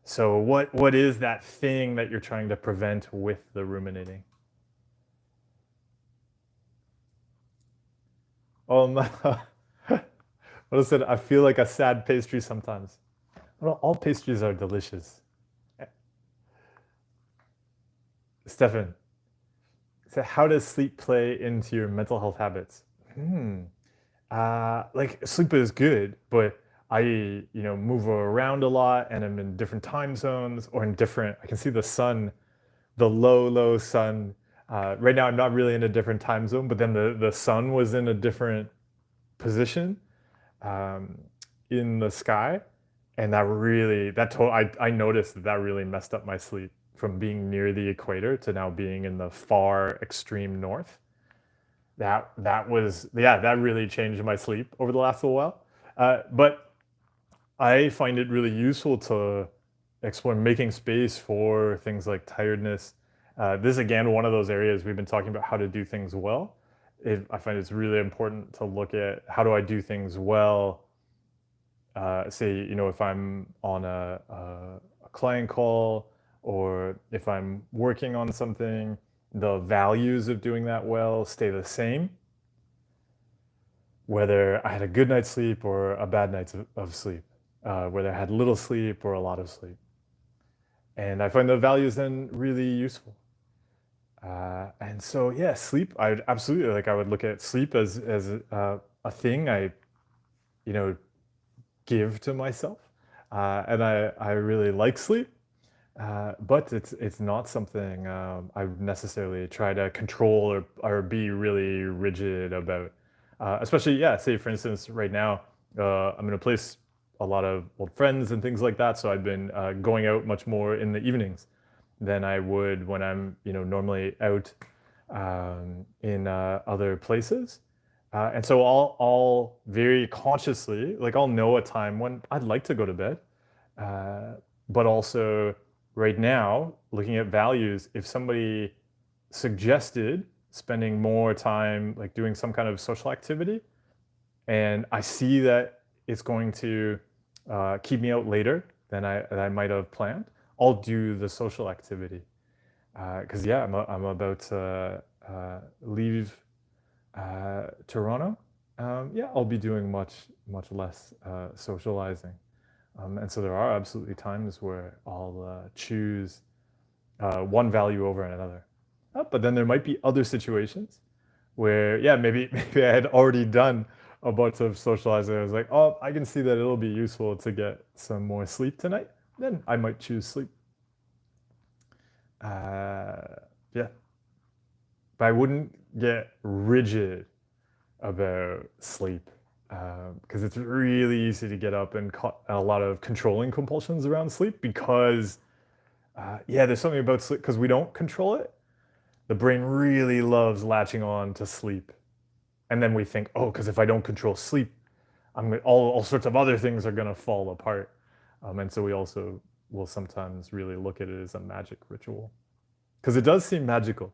So what is that thing that you're trying to prevent with the ruminating? What I said, I feel like a sad pastry sometimes. Well, all pastries are delicious. Stefan, so how does sleep play into your mental health habits? Like sleep is good, but I move around a lot and I'm in different time zones or in different. I can see the sun, the low sun. Right now, I'm not really in a different time zone, but then the sun was in a different position um, in the sky, and that really I noticed that really messed up my sleep from being near the equator to now being in the far extreme north. That was, yeah, that really changed my sleep over the last little while. But I find it really useful to explore making space for things like tiredness. This is again one of those areas we've been talking about how to do things well. I find it's really important to look at how do I do things well. Say, if I'm on a client call or if I'm working on something, the values of doing that well stay the same, whether I had a good night's sleep or a bad night's of sleep, whether I had little sleep or a lot of sleep. And I find the values then really useful. And so, yeah, sleep, I would absolutely, like, I would look at sleep as a thing I, you know, give to myself. And I really like sleep. But it's not something I would necessarily try to control or be really rigid about. Especially, yeah, say for instance, right now I'm in a place a lot of old friends and things like that. So I've been going out much more in the evenings than I would when I'm normally out in other places. And so I'll very consciously, like, I'll know a time when I'd like to go to bed, uh, but also right now, looking at values, if somebody suggested spending more time like doing some kind of social activity, and I see that it's going to keep me out later than I might have planned, I'll do the social activity. Because yeah, I'm about to leave Toronto. Yeah, I'll be doing much less socializing. And so there are absolutely times where I'll choose one value over another. But then there might be other situations where, yeah, maybe maybe I had already done a bunch of socializing. I was like, oh, I can see that it'll be useful to get some more sleep tonight. Then I might choose sleep. Yeah, but I wouldn't get rigid about sleep because it's really easy to get up and a lot of controlling compulsions around sleep because yeah, there's something about sleep because we don't control it. The brain really loves latching on to sleep, and then we think, oh, because if I don't control sleep, all sorts of other things are gonna fall apart, and so we also will sometimes really look at it as a magic ritual because it does seem magical.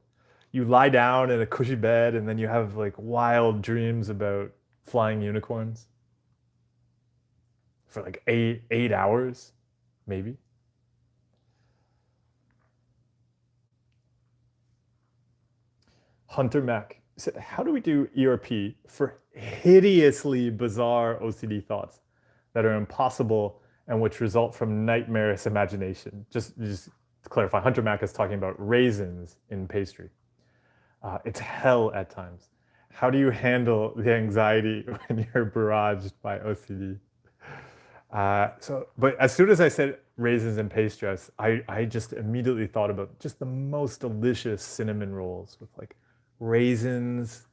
You lie down in a cushy bed and then you have like wild dreams about flying unicorns for like eight hours, maybe. Hunter Mac said, how do we do ERP for hideously bizarre OCD thoughts that are impossible and which result from nightmarish imagination? Just to clarify, Hunter Mac is talking about raisins in pastry. It's hell at times. How do you handle the anxiety when you're barraged by OCD? But as soon as I said raisins and pastry, I just immediately thought about just the most delicious cinnamon rolls with like raisins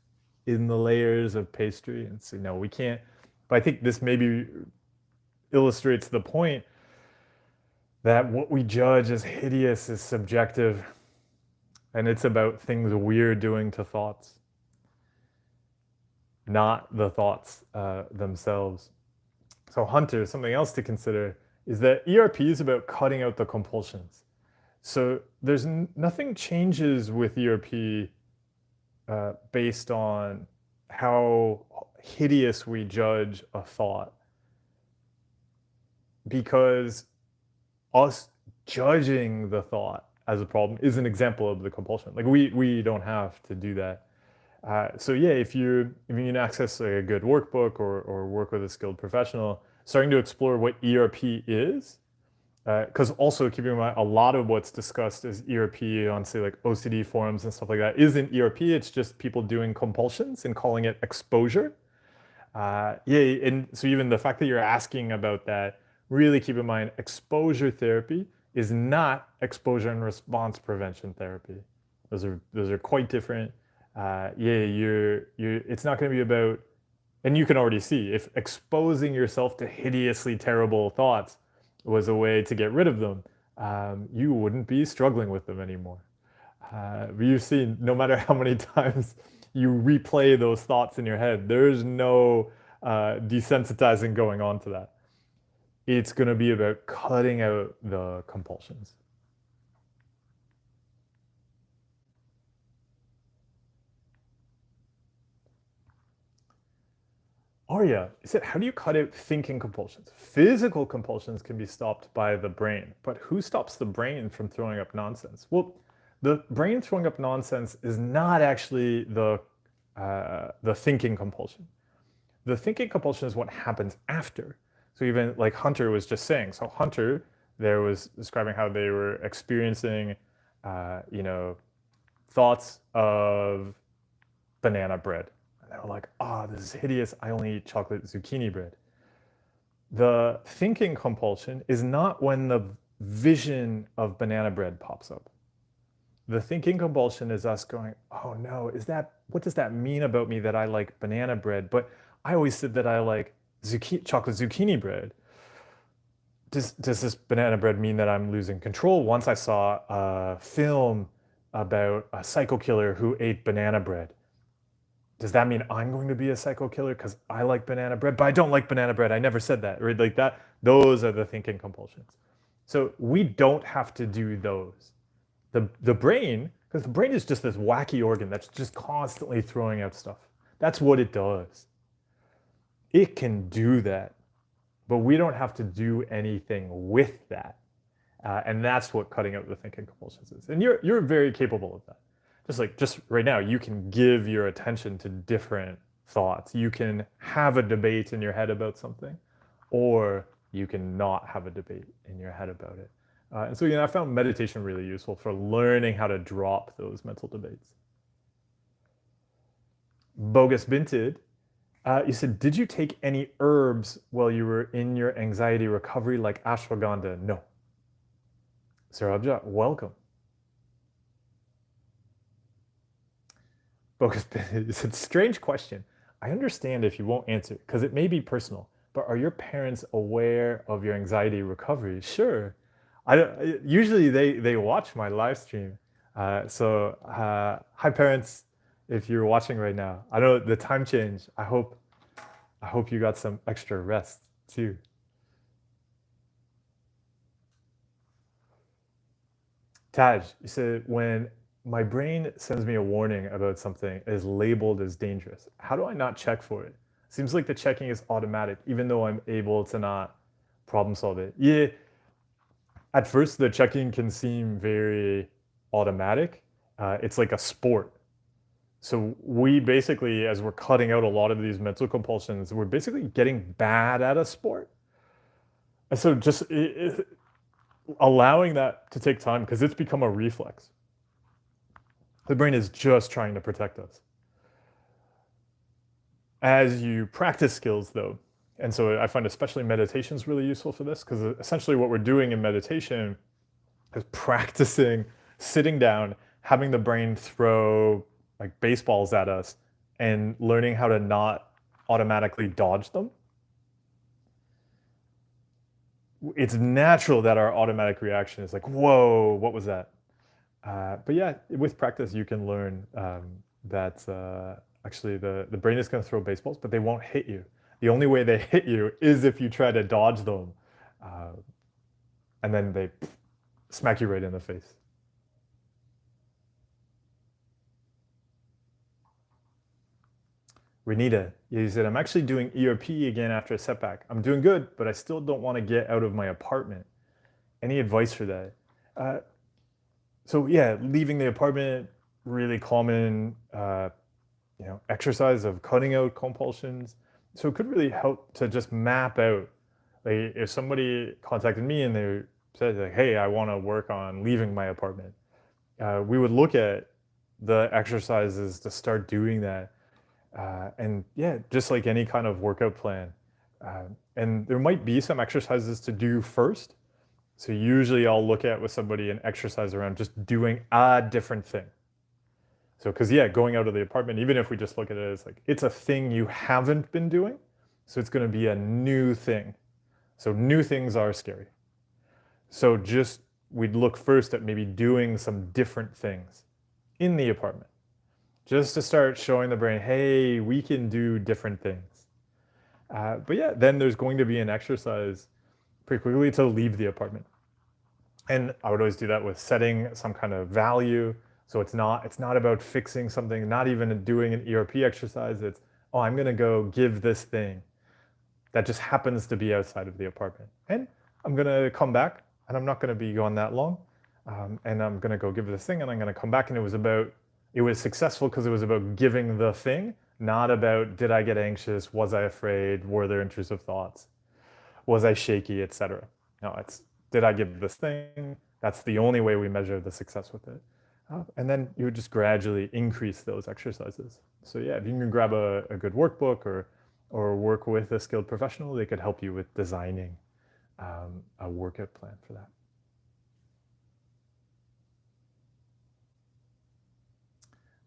in the layers of pastry. And so, no, we can't. But I think this maybe illustrates the point that what we judge as hideous is subjective, and it's about things we're doing to thoughts, not the thoughts themselves. So Hunter, something else to consider is that ERP is about cutting out the compulsions. So there's nothing changes with ERP based on how hideous we judge a thought, because us judging the thought as a problem is an example of the compulsion. Like we don't have to do that. So yeah, if you can access a good workbook or work with a skilled professional, starting to explore what ERP is, because also keeping in mind a lot of what's discussed as ERP on, say, like OCD forums and stuff like that isn't ERP. It's just people doing compulsions and calling it exposure. Yeah, and so even the fact that you're asking about that, really keep in mind exposure therapy is not exposure and response prevention therapy. Those are quite different. Yeah, it's not going to be about, and you can already see if exposing yourself to hideously terrible thoughts was a way to get rid of them, you wouldn't be struggling with them anymore. You've seen no matter how many times you replay those thoughts in your head, there's no desensitizing going on to that. It's going to be about cutting out the compulsions. Arya, he said, how do you cut out thinking compulsions? Physical compulsions can be stopped by the brain, but who stops the brain from throwing up nonsense? Well, the brain throwing up nonsense is not actually the thinking compulsion. The thinking compulsion is what happens after. So even like Hunter was just saying, so Hunter there was describing how they were experiencing, thoughts of banana bread. And they were like, oh, this is hideous. I only eat chocolate zucchini bread. The thinking compulsion is not when the vision of banana bread pops up. The thinking compulsion is us going, oh no, what does that mean about me that I like banana bread? But I always said that I like chocolate zucchini bread. Does this banana bread mean that I'm losing control? Once I saw a film about a psycho killer who ate banana bread. Does that mean I'm going to be a psycho killer because I like banana bread? But I don't like banana bread. I never said that, right? Like that. Those are the thinking compulsions. So we don't have to do those. The brain, because the brain is just this wacky organ that's just constantly throwing out stuff. That's what it does. It can do that, but we don't have to do anything with that. And that's what cutting out the thinking compulsions is. And you're very capable of that. Just right now, you can give your attention to different thoughts. You can have a debate in your head about something, or you can not have a debate in your head about it. And so, I found meditation really useful for learning how to drop those mental debates. Bogus Binted, you said, did you take any herbs while you were in your anxiety recovery like ashwagandha? No. Sarabja, welcome. Bogus Binted, you said, strange question. I understand if you won't answer because it may be personal, but are your parents aware of your anxiety recovery? Sure. Usually they watch my live stream. So hi parents, if you're watching right now. I know the time change. I hope you got some extra rest too. Taj, you said, when my brain sends me a warning about something that is labeled as dangerous, how do I not check for it? Seems like the checking is automatic, even though I'm able to not problem solve it. Yeah, at first the checking can seem very automatic. It's like a sport. So we basically, as we're cutting out a lot of these mental compulsions, we're basically getting bad at a sport. And so just allowing that to take time, because it's become a reflex. The brain is just trying to protect us. As you practice skills, though, and so I find especially meditation is really useful for this, because essentially what we're doing in meditation is practicing sitting down, having the brain throw like baseballs at us and learning how to not automatically dodge them, it's natural that our automatic reaction is like, whoa, what was that? But yeah, with practice, you can learn that actually the brain is going to throw baseballs, but they won't hit you. The only way they hit you is if you try to dodge them, uh, and then they smack you right in the face. Renita, you said, I'm actually doing ERP again after a setback. I'm doing good, but I still don't want to get out of my apartment. Any advice for that? Uh, so yeah, leaving the apartment, really common, exercise of cutting out compulsions. So it could really help to just map out, like if somebody contacted me and they said like, hey, I want to work on leaving my apartment, we would look at the exercises to start doing that. And yeah, just like any kind of workout plan. And there might be some exercises to do first. So usually I'll look at with somebody an exercise around just doing a different thing. So, because yeah, going out of the apartment, even if we just look at it as like it's a thing you haven't been doing, so it's going to be a new thing. So new things are scary. So just we'd look first at maybe doing some different things in the apartment, just to start showing the brain, hey, we can do different things. But yeah, then there's going to be an exercise pretty quickly to leave the apartment. And I would always do that with setting some kind of value. So it's not about fixing something, not even doing an ERP exercise. It's, oh, I'm gonna go give this thing that just happens to be outside of the apartment. And I'm gonna come back and I'm not gonna be gone that long. And I'm gonna go give this thing and I'm gonna come back, and it was successful because it was about giving the thing, not about did I get anxious, was I afraid, were there intrusive thoughts, was I shaky, etc. No, it's did I give this thing? That's the only way we measure the success with it. And then you would just gradually increase those exercises. So yeah, if you can grab a good workbook or work with a skilled professional, they could help you with designing a workout plan for that.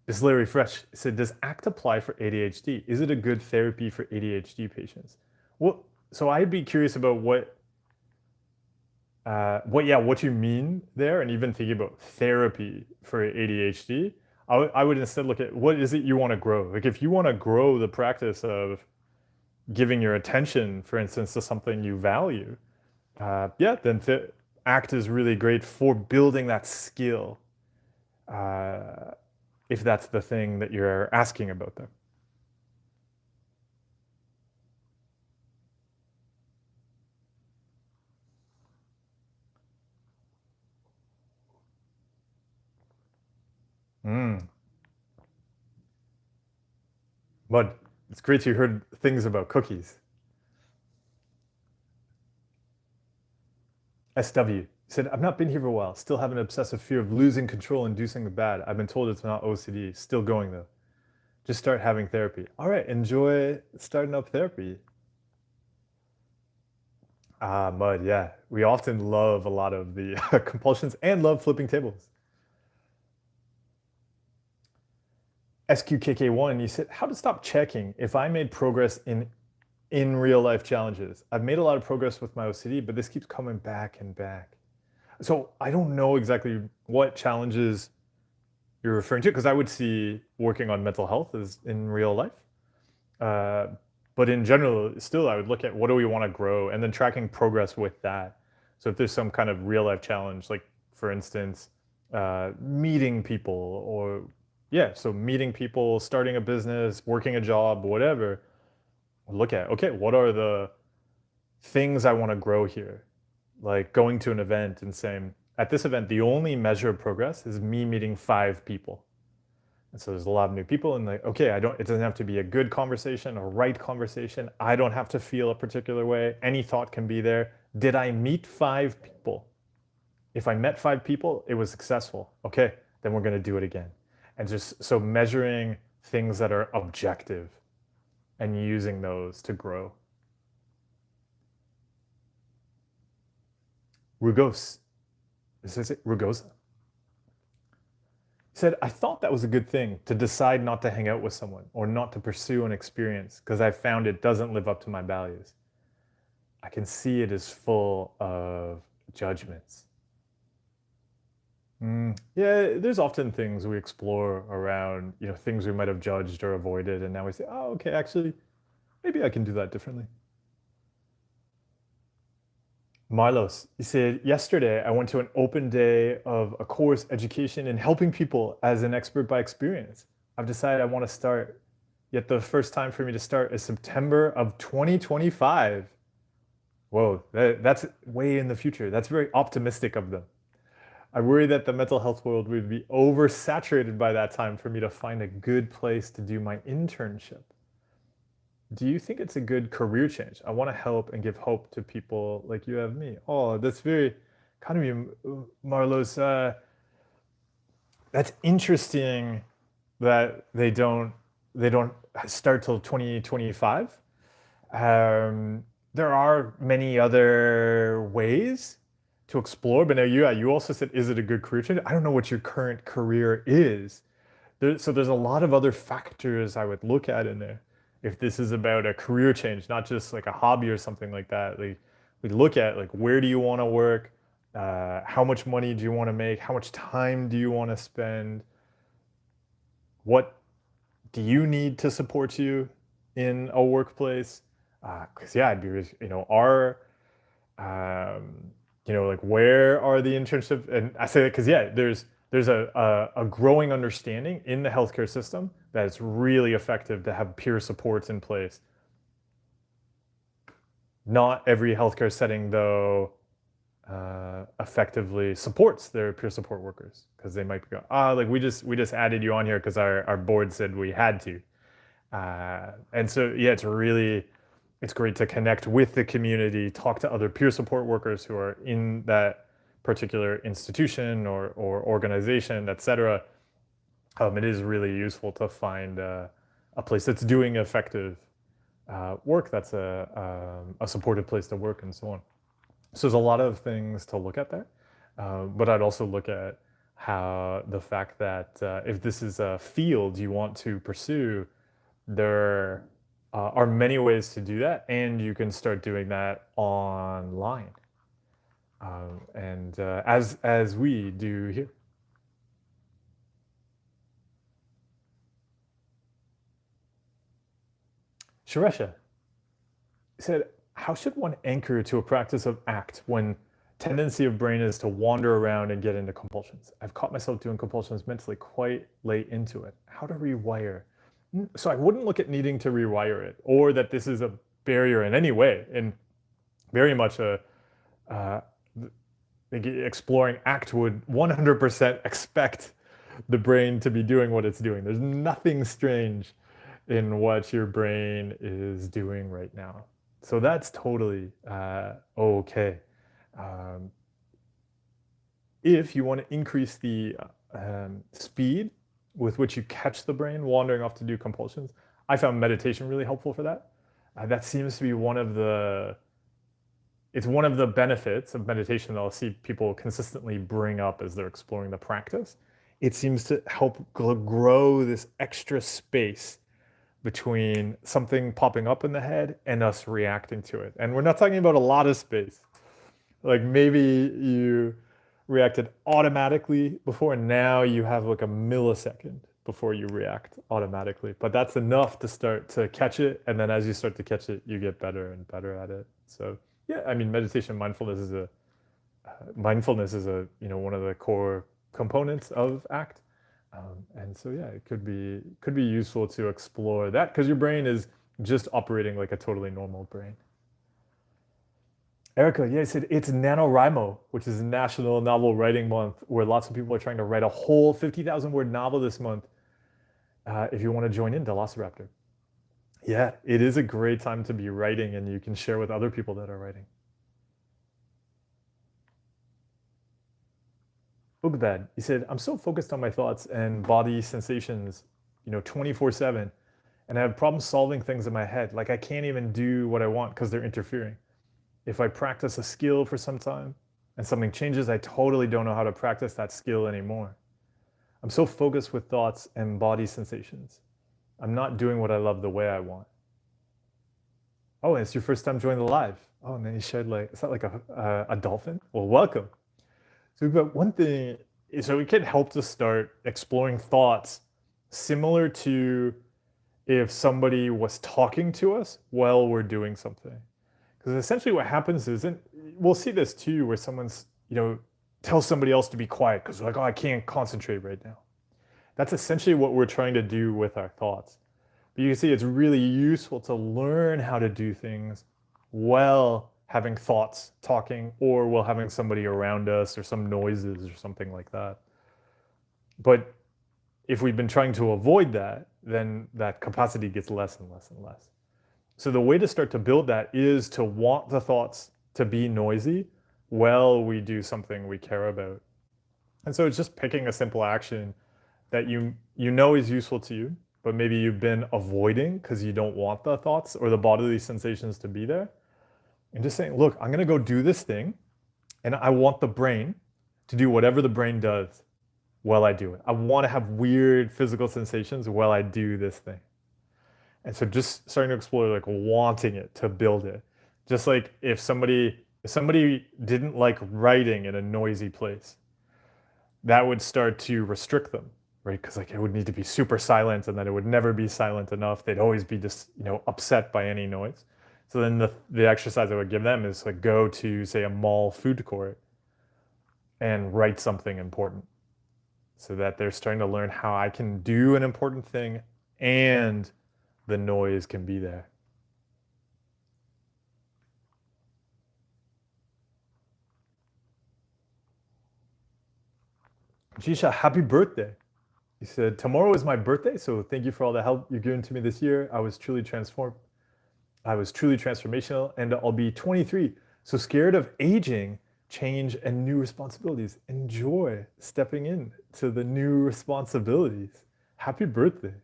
This is Larry Fresh. Said, does ACT apply for ADHD? Is it a good therapy for ADHD patients? Well, so I'd be curious about what you mean there, and even thinking about therapy for ADHD. I would instead look at what is it you want to grow. Like if you want to grow the practice of giving your attention, for instance, to something you value, yeah, then ACT is really great for building that skill. If that's the thing that you're asking about there. Mm. But it's great you heard things about cookies. SW said, I've not been here for a while. Still have an obsessive fear of losing control and doing something bad. I've been told it's not OCD. Still going though. Just start having therapy. All right, enjoy starting up therapy. Mud, yeah. We often love a lot of the compulsions and love flipping tables. SQKK1, you said, how to stop checking if I made progress in real life challenges. I've made a lot of progress with my OCD, but this keeps coming back and back. So I don't know exactly what challenges you're referring to, because I would see working on mental health as in real life. But in general, still, I would look at what do we want to grow and then tracking progress with that. So if there's some kind of real life challenge, like for instance, meeting people, or yeah, so meeting people, starting a business, working a job, whatever, look at, okay, what are the things I want to grow here? Like going to an event and saying, at this event, the only measure of progress is me meeting 5 people. And so there's a lot of new people, and like, okay, it doesn't have to be a good conversation, a right conversation. I don't have to feel a particular way. Any thought can be there. Did I meet 5 people? If I met 5 people, it was successful. Okay, then we're going to do it again. And just so measuring things that are objective and using those to grow. Rugos. Is this it? Rugosa. Said, I thought that was a good thing to decide not to hang out with someone or not to pursue an experience because I found it doesn't live up to my values. I can see it is full of judgments. Yeah, there's often things we explore around, things we might have judged or avoided, and now we say, oh, okay, actually, maybe I can do that differently. Marlos, he said, yesterday I went to an open day of a course, education, and helping people as an expert by experience. I've decided I want to start, yet the first time for me to start is September of 2025. Whoa, that's way in the future. That's very optimistic of them. I worry that the mental health world would be oversaturated by that time for me to find a good place to do my internship. Do you think it's a good career change? I want to help and give hope to people like you have me. Oh, that's very kind of you, Marlos. That's interesting that they don't start till 2025. There are many other ways to explore, but now you also said, is it a good career change? I don't know what your current career is. So there's a lot of other factors I would look at in there. If this is about a career change, not just like a hobby or something like that, like we look at like where do you want to work, how much money do you want to make, how much time do you want to spend, what do you need to support you in a workplace? Because yeah, I'd be, our like where are the internships? And I say that because yeah, there's a growing understanding in the healthcare system that it's really effective to have peer supports in place. Not every healthcare setting, though, effectively supports their peer support workers because they might go, like we just added you on here because our board said we had to. And so yeah, it's great to connect with the community, talk to other peer support workers who are in that particular institution or organization, etc. It is really useful to find a place that's doing effective work, that's a supportive place to work, and so on. So there's a lot of things to look at there, but I'd also look at how the fact that if this is a field you want to pursue, there are many ways to do that, and you can start doing that online, and as we do here. Suresha said, how should one anchor to a practice of ACT when tendency of brain is to wander around and get into compulsions? I've caught myself doing compulsions mentally quite late into it. How to rewire? So I wouldn't look at needing to rewire it or that this is a barrier in any way, and very much exploring ACT would 100% expect the brain to be doing what it's doing. There's nothing strange in what your brain is doing right now. So that's totally okay. If you want to increase the speed with which you catch the brain wandering off to do compulsions, I found meditation really helpful for that. That seems to be one of the benefits of meditation that I'll see people consistently bring up as they're exploring the practice. It seems to help grow this extra space between something popping up in the head and us reacting to it. And we're not talking about a lot of space. Like maybe you reacted automatically before, and now you have like a millisecond before you react automatically. But that's enough to start to catch it. And then as you start to catch it, you get better and better at it. So yeah, I mean, meditation, mindfulness is a one of the core components of ACT. And so yeah, it could be useful to explore that because your brain is just operating like a totally normal brain. Erica, yeah, said it's NaNoWriMo, which is National Novel Writing Month, where lots of people are trying to write a whole 50,000 word novel this month. If you want to join in, Velociraptor. Yeah, it is a great time to be writing, and you can share with other people that are writing. Ugbad, he said, I'm so focused on my thoughts and body sensations, 24/7, and I have problems solving things in my head. Like I can't even do what I want because they're interfering. If I practice a skill for some time and something changes, I totally don't know how to practice that skill anymore. I'm so focused with thoughts and body sensations. I'm not doing what I love the way I want. Oh, and it's your first time joining the live. Oh, and then you shared like, is that like a dolphin? Well, welcome. So, but one thing is, so it can help to start exploring thoughts similar to if somebody was talking to us while we're doing something. Because essentially what happens is, and we'll see this too, where someone's, tells somebody else to be quiet because they're like, oh, I can't concentrate right now. That's essentially what we're trying to do with our thoughts. But you can see it's really useful to learn how to do things while having thoughts talking or while having somebody around us or some noises or something like that. But if we've been trying to avoid that, then that capacity gets less and less and less. So the way to start to build that is to want the thoughts to be noisy while we do something we care about. And so it's just picking a simple action that you know is useful to you, but maybe you've been avoiding because you don't want the thoughts or the bodily sensations to be there. And just saying, look, I'm going to go do this thing, and I want the brain to do whatever the brain does while I do it. I want to have weird physical sensations while I do this thing. And so just starting to explore like wanting it to build it. Just like if somebody didn't like writing in a noisy place, that would start to restrict them, right? Because like it would need to be super silent, and then it would never be silent enough. They'd always be just, upset by any noise. So then the exercise I would give them is like go to, say, a mall food court and write something important, so that they're starting to learn how I can do an important thing and the noise can be there. Jisha, happy birthday. He said, tomorrow is my birthday, so thank you for all the help you've given to me this year. I was truly transformed. I was truly transformational, and I'll be 23. So scared of aging, change, and new responsibilities. Enjoy stepping in to the new responsibilities. Happy birthday.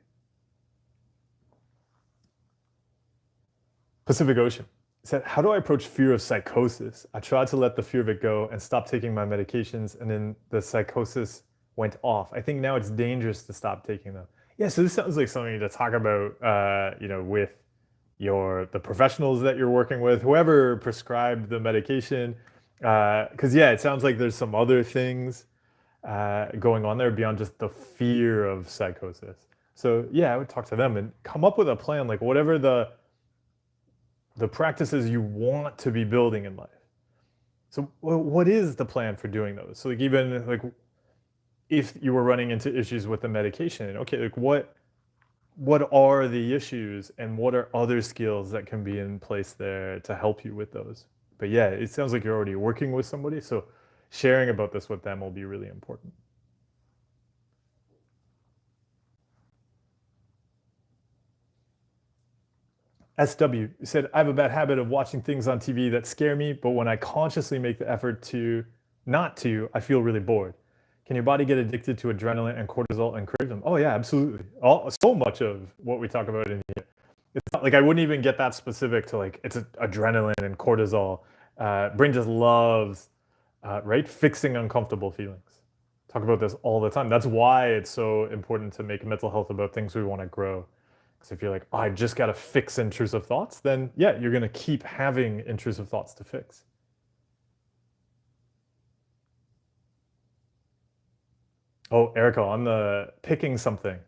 Pacific Ocean said, how do I approach fear of psychosis? I tried to let the fear of it go and stop taking my medications, and then the psychosis went off. I think now it's dangerous to stop taking them. Yeah, so this sounds like something to talk about, with the professionals that you're working with, whoever prescribed the medication. Because it sounds like there's some other things going on there beyond just the fear of psychosis. So I would talk to them and come up with a plan, like whatever the practices you want to be building in life. So what is the plan for doing those? So like even like if you were running into issues with the medication, okay, like what are the issues and what are other skills that can be in place there to help you with those? But it sounds like you're already working with somebody, so sharing about this with them will be really important. SW said, I have a bad habit of watching things on TV that scare me, but when I consciously make the effort to not to, I feel really bored. Can your body get addicted to adrenaline and cortisol and crave them? Oh yeah, absolutely. So much of what we talk about in here. It's not like I wouldn't even get that specific to like it's adrenaline and cortisol. Brain just loves, right, fixing uncomfortable feelings. Talk about this all the time. That's why it's so important to make mental health about things we want to grow. Because if you're like, oh, I just got to fix intrusive thoughts, then you're going to keep having intrusive thoughts to fix. Oh, Erica, on the picking something,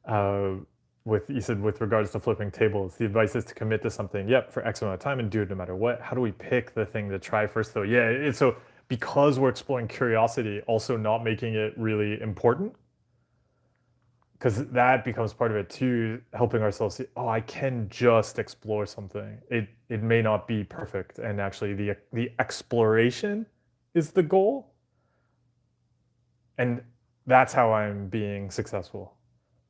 you said with regards to flipping tables, the advice is to commit to something, for X amount of time and do it no matter what. How do we pick the thing to try first, though? It's so because we're exploring curiosity, also not making it really important, because that becomes part of it too, helping ourselves see, oh, I can just explore something. It may not be perfect, and actually the exploration is the goal, and that's how I'm being successful.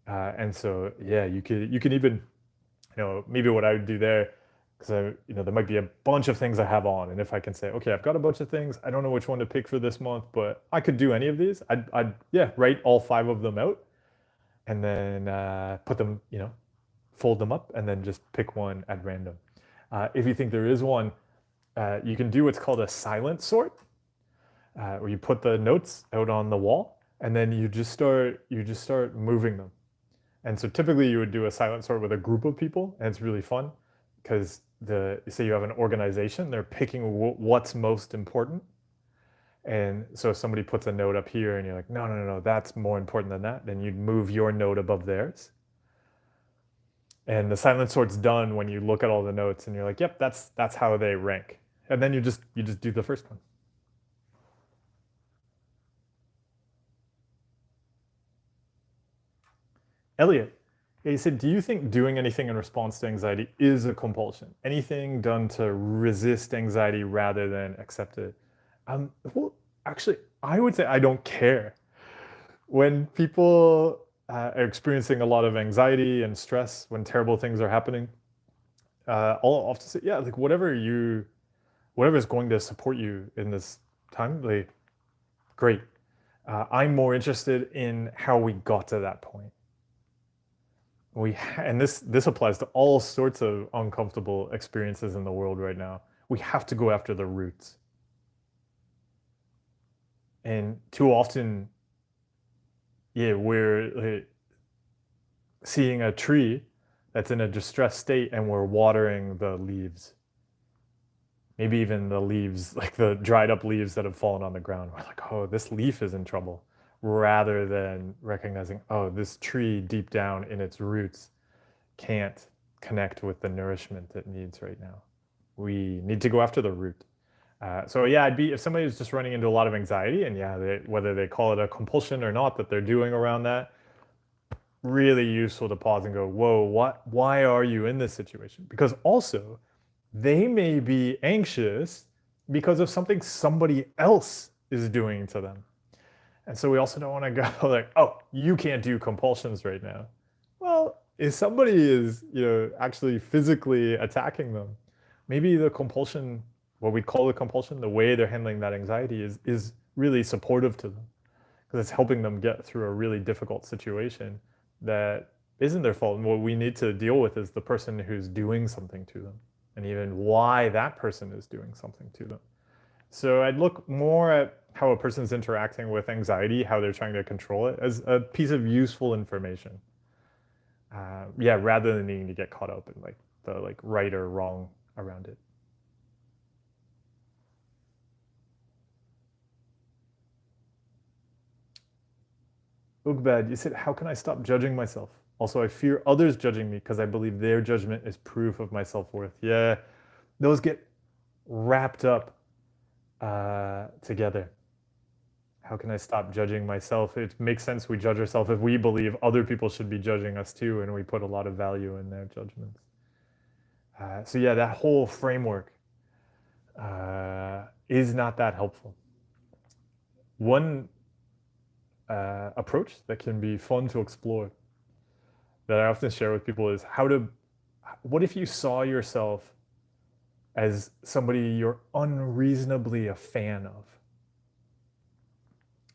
And so you can even, maybe what I would do there, because there might be a bunch of things I have on, and if I can say, okay, I've got a bunch of things, I don't know which one to pick for this month, but I could do any of these. I'd write all 5 of them out, and then put them, fold them up, and then just pick one at random. If you think there is one, you can do what's called a silent sort, where you put the notes out on the wall, and then you just start moving them. And so typically you would do a silent sort with a group of people, and it's really fun because say you have an organization, they're picking what's most important. And so if somebody puts a note up here and you're like, no, no, no, no, that's more important than that, then you'd move your note above theirs. And the silent sort's done when you look at all the notes and you're like, yep, that's how they rank. And then you just do the first one. Elliot, yeah, he said, do you think doing anything in response to anxiety is a compulsion? Anything done to resist anxiety rather than accept it? Well, actually, I would say I don't care. When people are experiencing a lot of anxiety and stress, when terrible things are happening, I'll often say, yeah, like whatever is going to support you in this time, like, great. I'm more interested in how we got to that point. And this applies to all sorts of uncomfortable experiences in the world right now. We have to go after the roots. And too often, yeah, we're seeing a tree that's in a distressed state and we're watering the leaves. Maybe even the leaves, like the dried up leaves that have fallen on the ground. We're like, oh, this leaf is in trouble, rather than recognizing, oh, this tree deep down in its roots can't connect with the nourishment it needs right now. We need to go after the root. So yeah, if somebody is just running into a lot of anxiety, and yeah, whether they call it a compulsion or not that they're doing around that, really useful to pause and go, whoa, why are you in this situation? Because also, they may be anxious because of something somebody else is doing to them. And so we also don't want to go like, oh, you can't do compulsions right now. Well, if somebody is, actually physically attacking them, maybe the compulsion, what we call the compulsion, the way they're handling that anxiety is really supportive to them, because it's helping them get through a really difficult situation that isn't their fault. And what we need to deal with is the person who's doing something to them, and even why that person is doing something to them. So I'd look more at how a person's interacting with anxiety, how they're trying to control it, as a piece of useful information. Yeah, rather than needing to get caught up in the right or wrong around it. Ugbad, you said, how can I stop judging myself? Also, I fear others judging me because I believe their judgment is proof of my self-worth. Yeah, those get wrapped up together. How can I stop judging myself? It makes sense we judge ourselves if we believe other people should be judging us too, and we put a lot of value in their judgments. So yeah, that whole framework is not that helpful. One approach that can be fun to explore that I often share with people is what if you saw yourself as somebody you're unreasonably a fan of?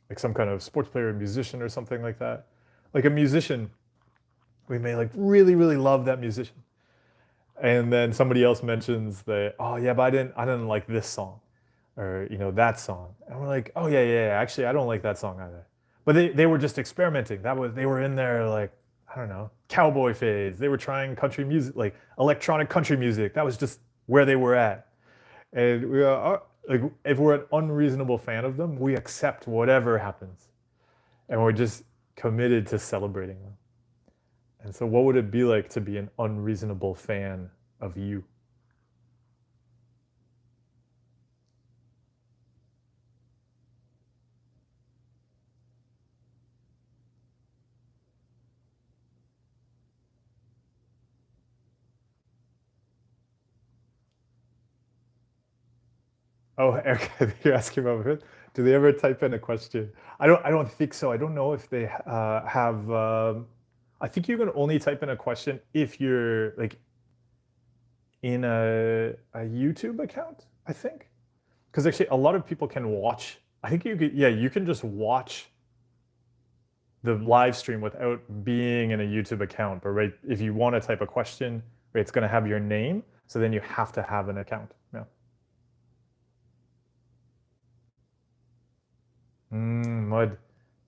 Like some kind of sports player, musician, or something like that. Like a musician, we may really, really love that musician. And then somebody else mentions that, oh yeah, but I didn't like this song, or that song. And we're like, oh yeah, yeah, yeah, actually I don't like that song either. But they were just experimenting. They were in their, I don't know, cowboy phase. They were trying country music, like electronic country music. That was just where they were at. And we are, if we're an unreasonable fan of them, we accept whatever happens, and we're just committed to celebrating them. And so what would it be like to be an unreasonable fan of you? Oh, Erica, you're asking about it. Do they ever type in a question? I don't think so. I don't know if they have. I think you can only type in a question if you're in a YouTube account, I think. Because actually, a lot of people can watch. I think you can just watch the live stream without being in a YouTube account. But right, if you want to type a question, right, it's going to have your name. So then you have to have an account. Yeah. Mud.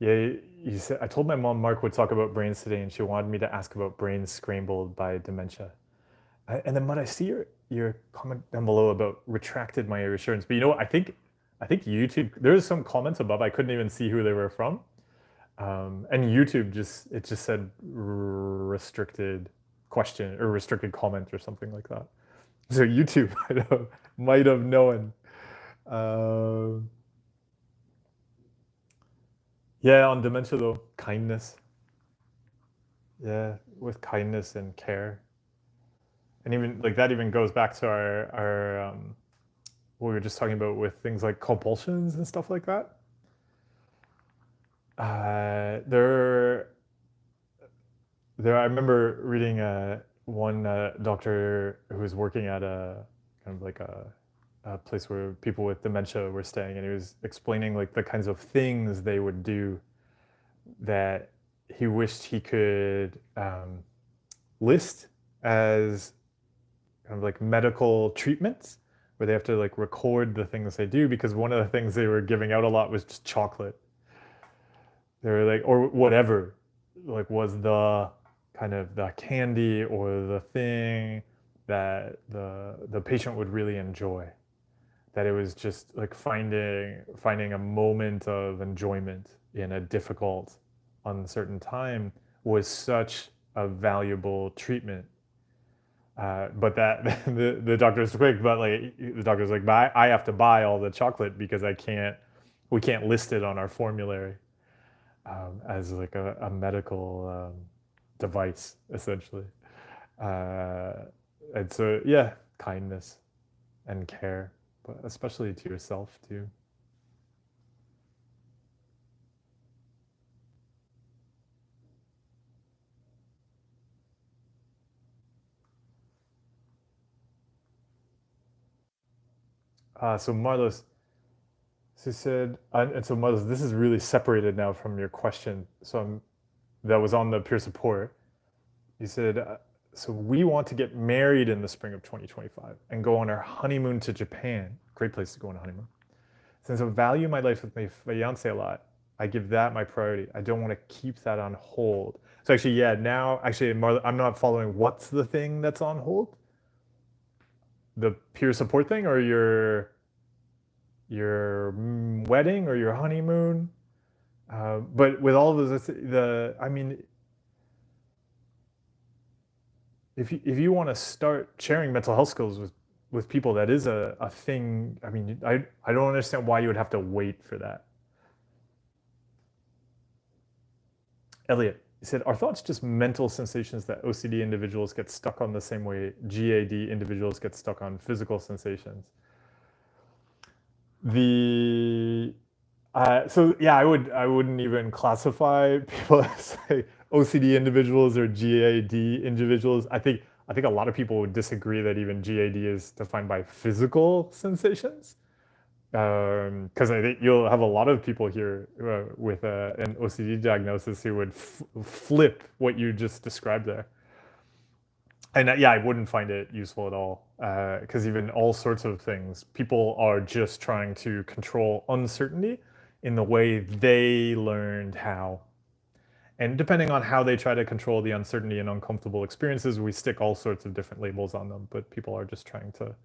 Yeah, you said I told my mom Mark would talk about brains today, and she wanted me to ask about brains scrambled by dementia. And then, Mud, I see your comment down below about retracted my reassurance. But you know what? I think YouTube. There's some comments above. I couldn't even see who they were from. And YouTube just said restricted question or restricted comment or something like that. So YouTube, I know, might have known. Um, yeah, on dementia though, kindness. Yeah, with kindness and care, and even like that even goes back to our what we were just talking about with things like compulsions and stuff like that. There, I remember reading one doctor who was working at a kind of like a place where people with dementia were staying, and he was explaining like the kinds of things they would do that he wished he could list as kind of like medical treatments where they have to like record the things they do, because one of the things they were giving out a lot was just chocolate. They were like, or whatever, like was the kind of the candy or the thing that the patient would really enjoy. That it was just like finding a moment of enjoyment in a difficult, uncertain time was such a valuable treatment. But that the doctor's quick, but like the doctor's like, but I have to buy all the chocolate because we can't list it on our formulary as like a medical device, essentially. Uh, and so, yeah, kindness and care, but especially to yourself too. So Marlos, she said, and so Marlos, this is really separated now from your question. So that was on the peer support. You said, so we want to get married in the spring of 2025 and go on our honeymoon to Japan. Great place to go on a honeymoon. Since I value my life with my fiance a lot, I give that my priority. I don't want to keep that on hold. So actually, yeah, now actually, I'm not following. What's the thing that's on hold? The peer support thing, or your wedding, or your honeymoon? But with all of this, I mean, if you want to start sharing mental health skills with people, that is a thing. I mean, I don't understand why you would have to wait for that. Elliot, he said, are thoughts just mental sensations that OCD individuals get stuck on the same way GAD individuals get stuck on physical sensations? The so yeah, I wouldn't even classify people as like OCD individuals or GAD individuals. I think a lot of people would disagree that even GAD is defined by physical sensations. Because I think you'll have a lot of people here with an OCD diagnosis who would flip what you just described there. And yeah, I wouldn't find it useful at all, because even all sorts of things, people are just trying to control uncertainty in the way they learned how. And depending on how they try to control the uncertainty and uncomfortable experiences, we stick all sorts of different labels on them. But people are just trying to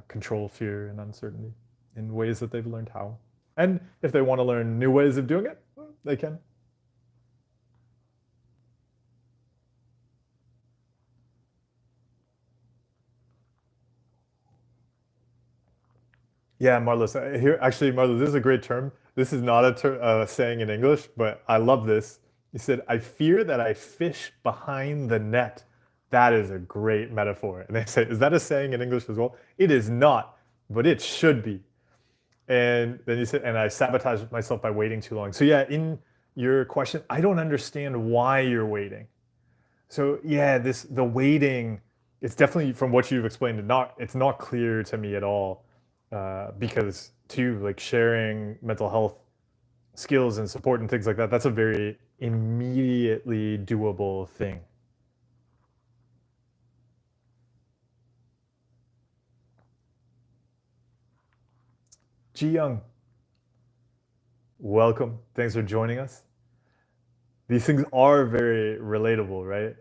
control fear and uncertainty in ways that they've learned how. And if they want to learn new ways of doing it, they can. Yeah, Marlos. Here, actually, Marlos, this is a great term. This is not a saying in English, but I love this. He said, "I fear that I fish behind the net." That is a great metaphor. And they say, "Is that a saying in English as well?" It is not, but it should be. And then you said, "And I sabotage myself by waiting too long." So yeah, in your question, I don't understand why you're waiting. So yeah, the waiting, it's definitely from what you've explained, it's not clear to me at all. Because too, like sharing mental health skills and support and things like that, that's a very immediately doable thing. Ji Young, Welcome. Thanks for joining us. These things are very relatable, right?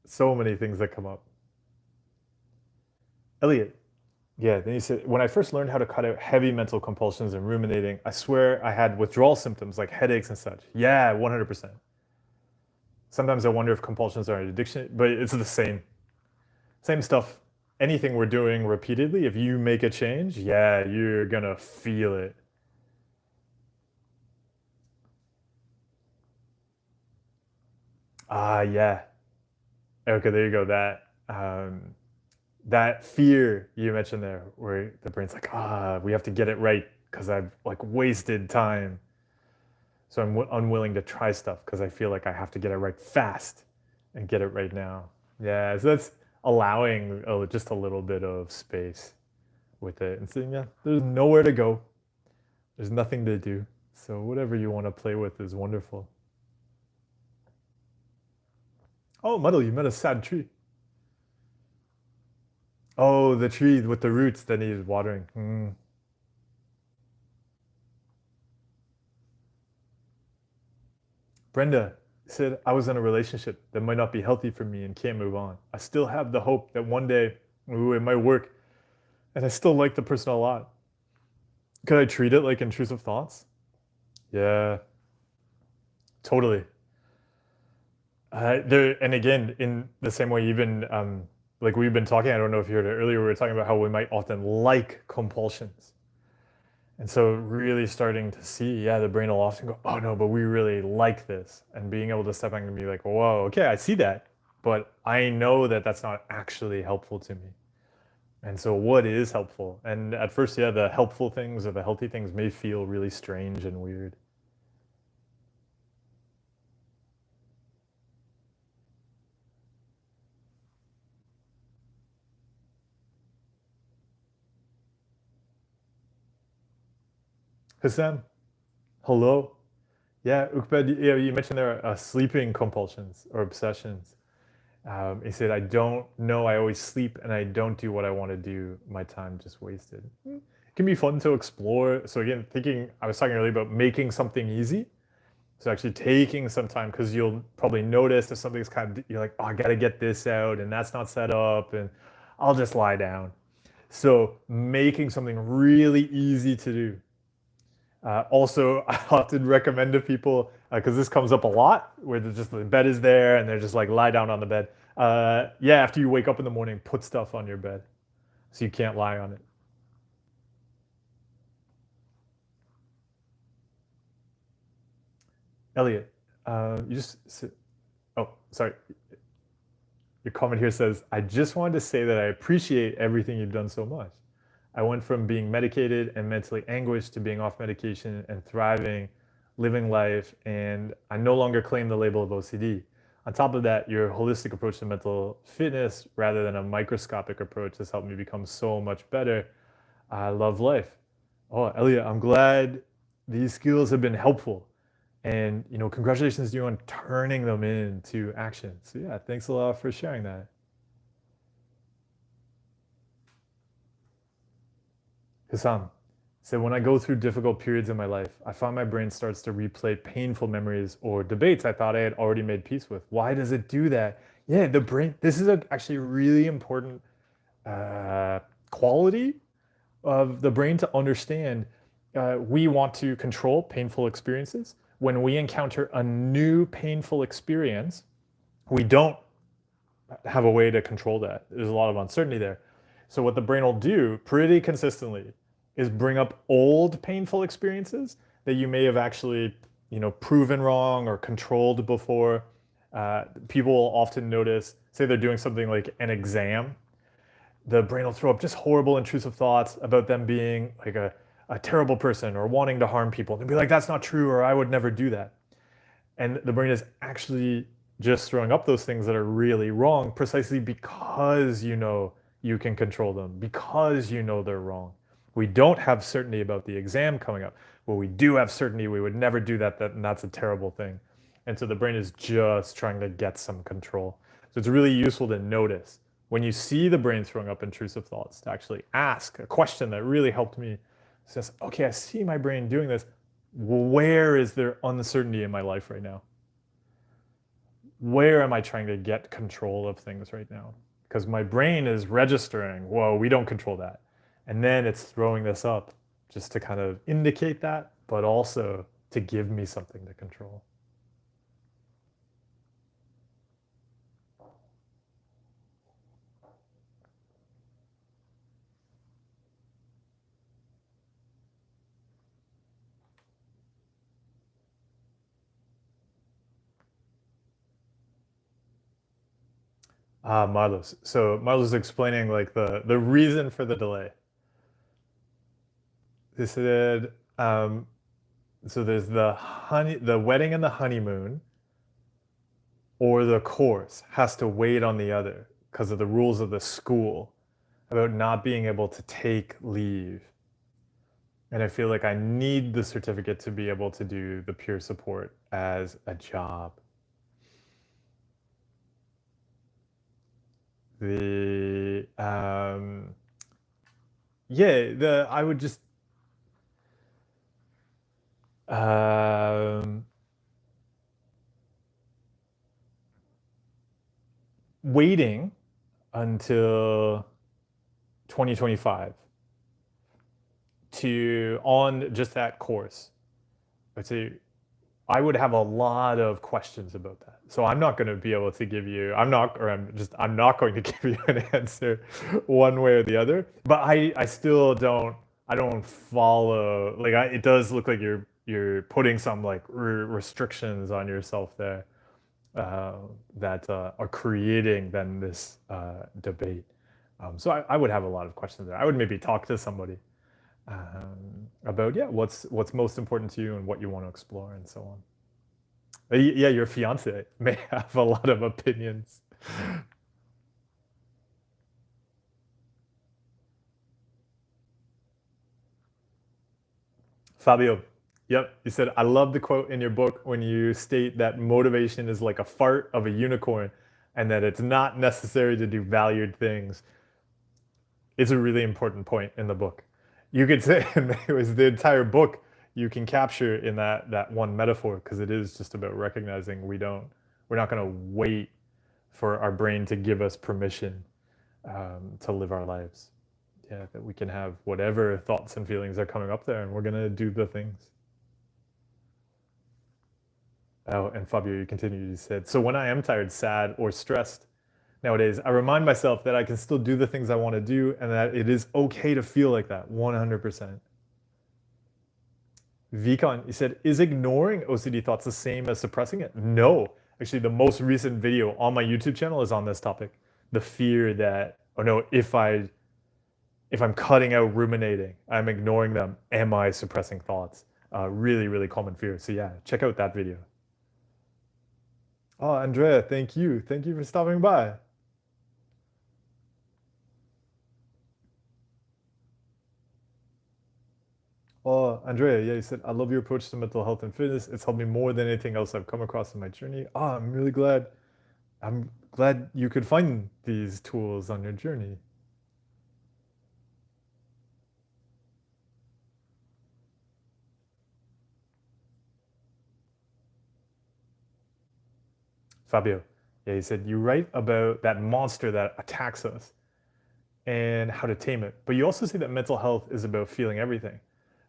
So many things that come up. Elliot, yeah, then you said, when I first learned how to cut out heavy mental compulsions and ruminating, I swear I had withdrawal symptoms like headaches and such. Yeah, 100%. Sometimes I wonder if compulsions are an addiction, but it's the same stuff. Anything we're doing repeatedly, if you make a change, yeah, you're gonna feel it. Ah, yeah. Okay, there you go. That fear you mentioned there, where the brain's like, we have to get it right because I've like wasted time. So I'm unwilling to try stuff because I feel like I have to get it right fast and get it right now. Yeah, so that's allowing just a little bit of space with it and saying, yeah, there's nowhere to go. There's nothing to do. So whatever you want to play with is wonderful. Oh, Muddle, you met a sad tree. Oh, the tree with the roots that needed watering. Brenda said, I was in a relationship that might not be healthy for me and can't move on. I still have the hope that one day, ooh, it might work. And I still like the person a lot. Could I treat it like intrusive thoughts? Yeah, totally. And again, in the same way, even like we've been talking, I don't know if you heard it earlier, we were talking about how we might often like compulsions. And so really starting to see, yeah, the brain will often go, oh no, but we really like this. And being able to step back and be like, whoa, okay, I see that. But I know that that's not actually helpful to me. And so what is helpful? And at first, yeah, the helpful things or the healthy things may feel really strange and weird. Hassan, hello. Yeah, Ukbed, yeah, you mentioned there are sleeping compulsions or obsessions. He said, I don't know. I always sleep and I don't do what I want to do. My time just wasted. It can be fun to explore. So, again, I was talking earlier about making something easy. So, actually taking some time because you'll probably notice if something's you're like, oh, I got to get this out and that's not set up and I'll just lie down. So, making something really easy to do. Also, I often recommend to people because this comes up a lot, where the bed is there and they're just like lie down on the bed. Yeah, after you wake up in the morning, put stuff on your bed so you can't lie on it. Elliot, you just oh, sorry. Your comment here says, I just wanted to say that I appreciate everything you've done so much. I went from being medicated and mentally anguished to being off medication and thriving, living life, and I no longer claim the label of OCD. On top of that, your holistic approach to mental fitness rather than a microscopic approach has helped me become so much better. I love life. Oh, Elliot, I'm glad these skills have been helpful. And congratulations to you on turning them into action. So yeah, thanks a lot for sharing that. Hassam said, when I go through difficult periods in my life, I find my brain starts to replay painful memories or debates I thought I had already made peace with. Why does it do that? Yeah, the brain, this is actually a really important uh, quality of the brain to understand. We want to control painful experiences. When we encounter a new painful experience, we don't have a way to control that. There's a lot of uncertainty there. So what the brain will do pretty consistently is bring up old painful experiences that you may have actually, proven wrong or controlled before. People will often notice, say they're doing something like an exam, the brain will throw up just horrible intrusive thoughts about them being like a terrible person or wanting to harm people. And be like, that's not true, or I would never do that. And the brain is actually just throwing up those things that are really wrong precisely because you can control them, because they're wrong. We don't have certainty about the exam coming up. Well, we do have certainty we would never do that, and that's a terrible thing. And so the brain is just trying to get some control. So it's really useful to notice when you see the brain throwing up intrusive thoughts to actually ask a question that really helped me. It says, okay, I see my brain doing this. Where is there uncertainty in my life right now? Where am I trying to get control of things right now? Because my brain is registering, whoa, we don't control that. And then it's throwing this up just to kind of indicate that, but also to give me something to control. Marlos. So Marlos explaining like the reason for the delay. They said, so there's the wedding and the honeymoon, or the course has to wait on the other because of the rules of the school about not being able to take leave. And I feel like I need the certificate to be able to do the peer support as a job. The yeah, the I would just um waiting until 2025 to on just that course. I'd say I would have a lot of questions about that. So I'm not going to be able to give you, I'm not going to give you an answer one way or the other. But I still I don't follow, like, it does look like you're putting some like restrictions on yourself there uh, that are creating then this debate. So I would have a lot of questions there. I would maybe talk to somebody about, yeah, what's most important to you and what you want to explore and so on. Yeah, your fiance may have a lot of opinions. Fabio, yep, you said, I love the quote in your book when you state that motivation is like a fart of a unicorn and that it's not necessary to do valued things. It's a really important point in the book. You could say it was the entire book you can capture in that one metaphor, because it is just about recognizing we're not going to wait for our brain to give us permission to live our lives. Yeah, that we can have whatever thoughts and feelings are coming up there, and we're gonna do the things. Oh, and Fabio, you continued. You said, so when I am tired, sad, or stressed nowadays, I remind myself that I can still do the things I want to do, and that it is okay to feel like that. 100%. Vicon, you said, is ignoring OCD thoughts the same as suppressing it? No. Actually, the most recent video on my YouTube channel is on this topic. The fear that, oh no, if I'm cutting out ruminating, I'm ignoring them, am I suppressing thoughts? Really, really common fear. So yeah, check out that video. Oh, Andrea, thank you. Thank you for stopping by. Oh, Andrea, yeah, you said, I love your approach to mental health and fitness. It's helped me more than anything else I've come across in my journey. Oh, I'm really glad. I'm glad you could find these tools on your journey. Fabio, yeah, he said, you write about that monster that attacks us and how to tame it. But you also say that mental health is about feeling everything.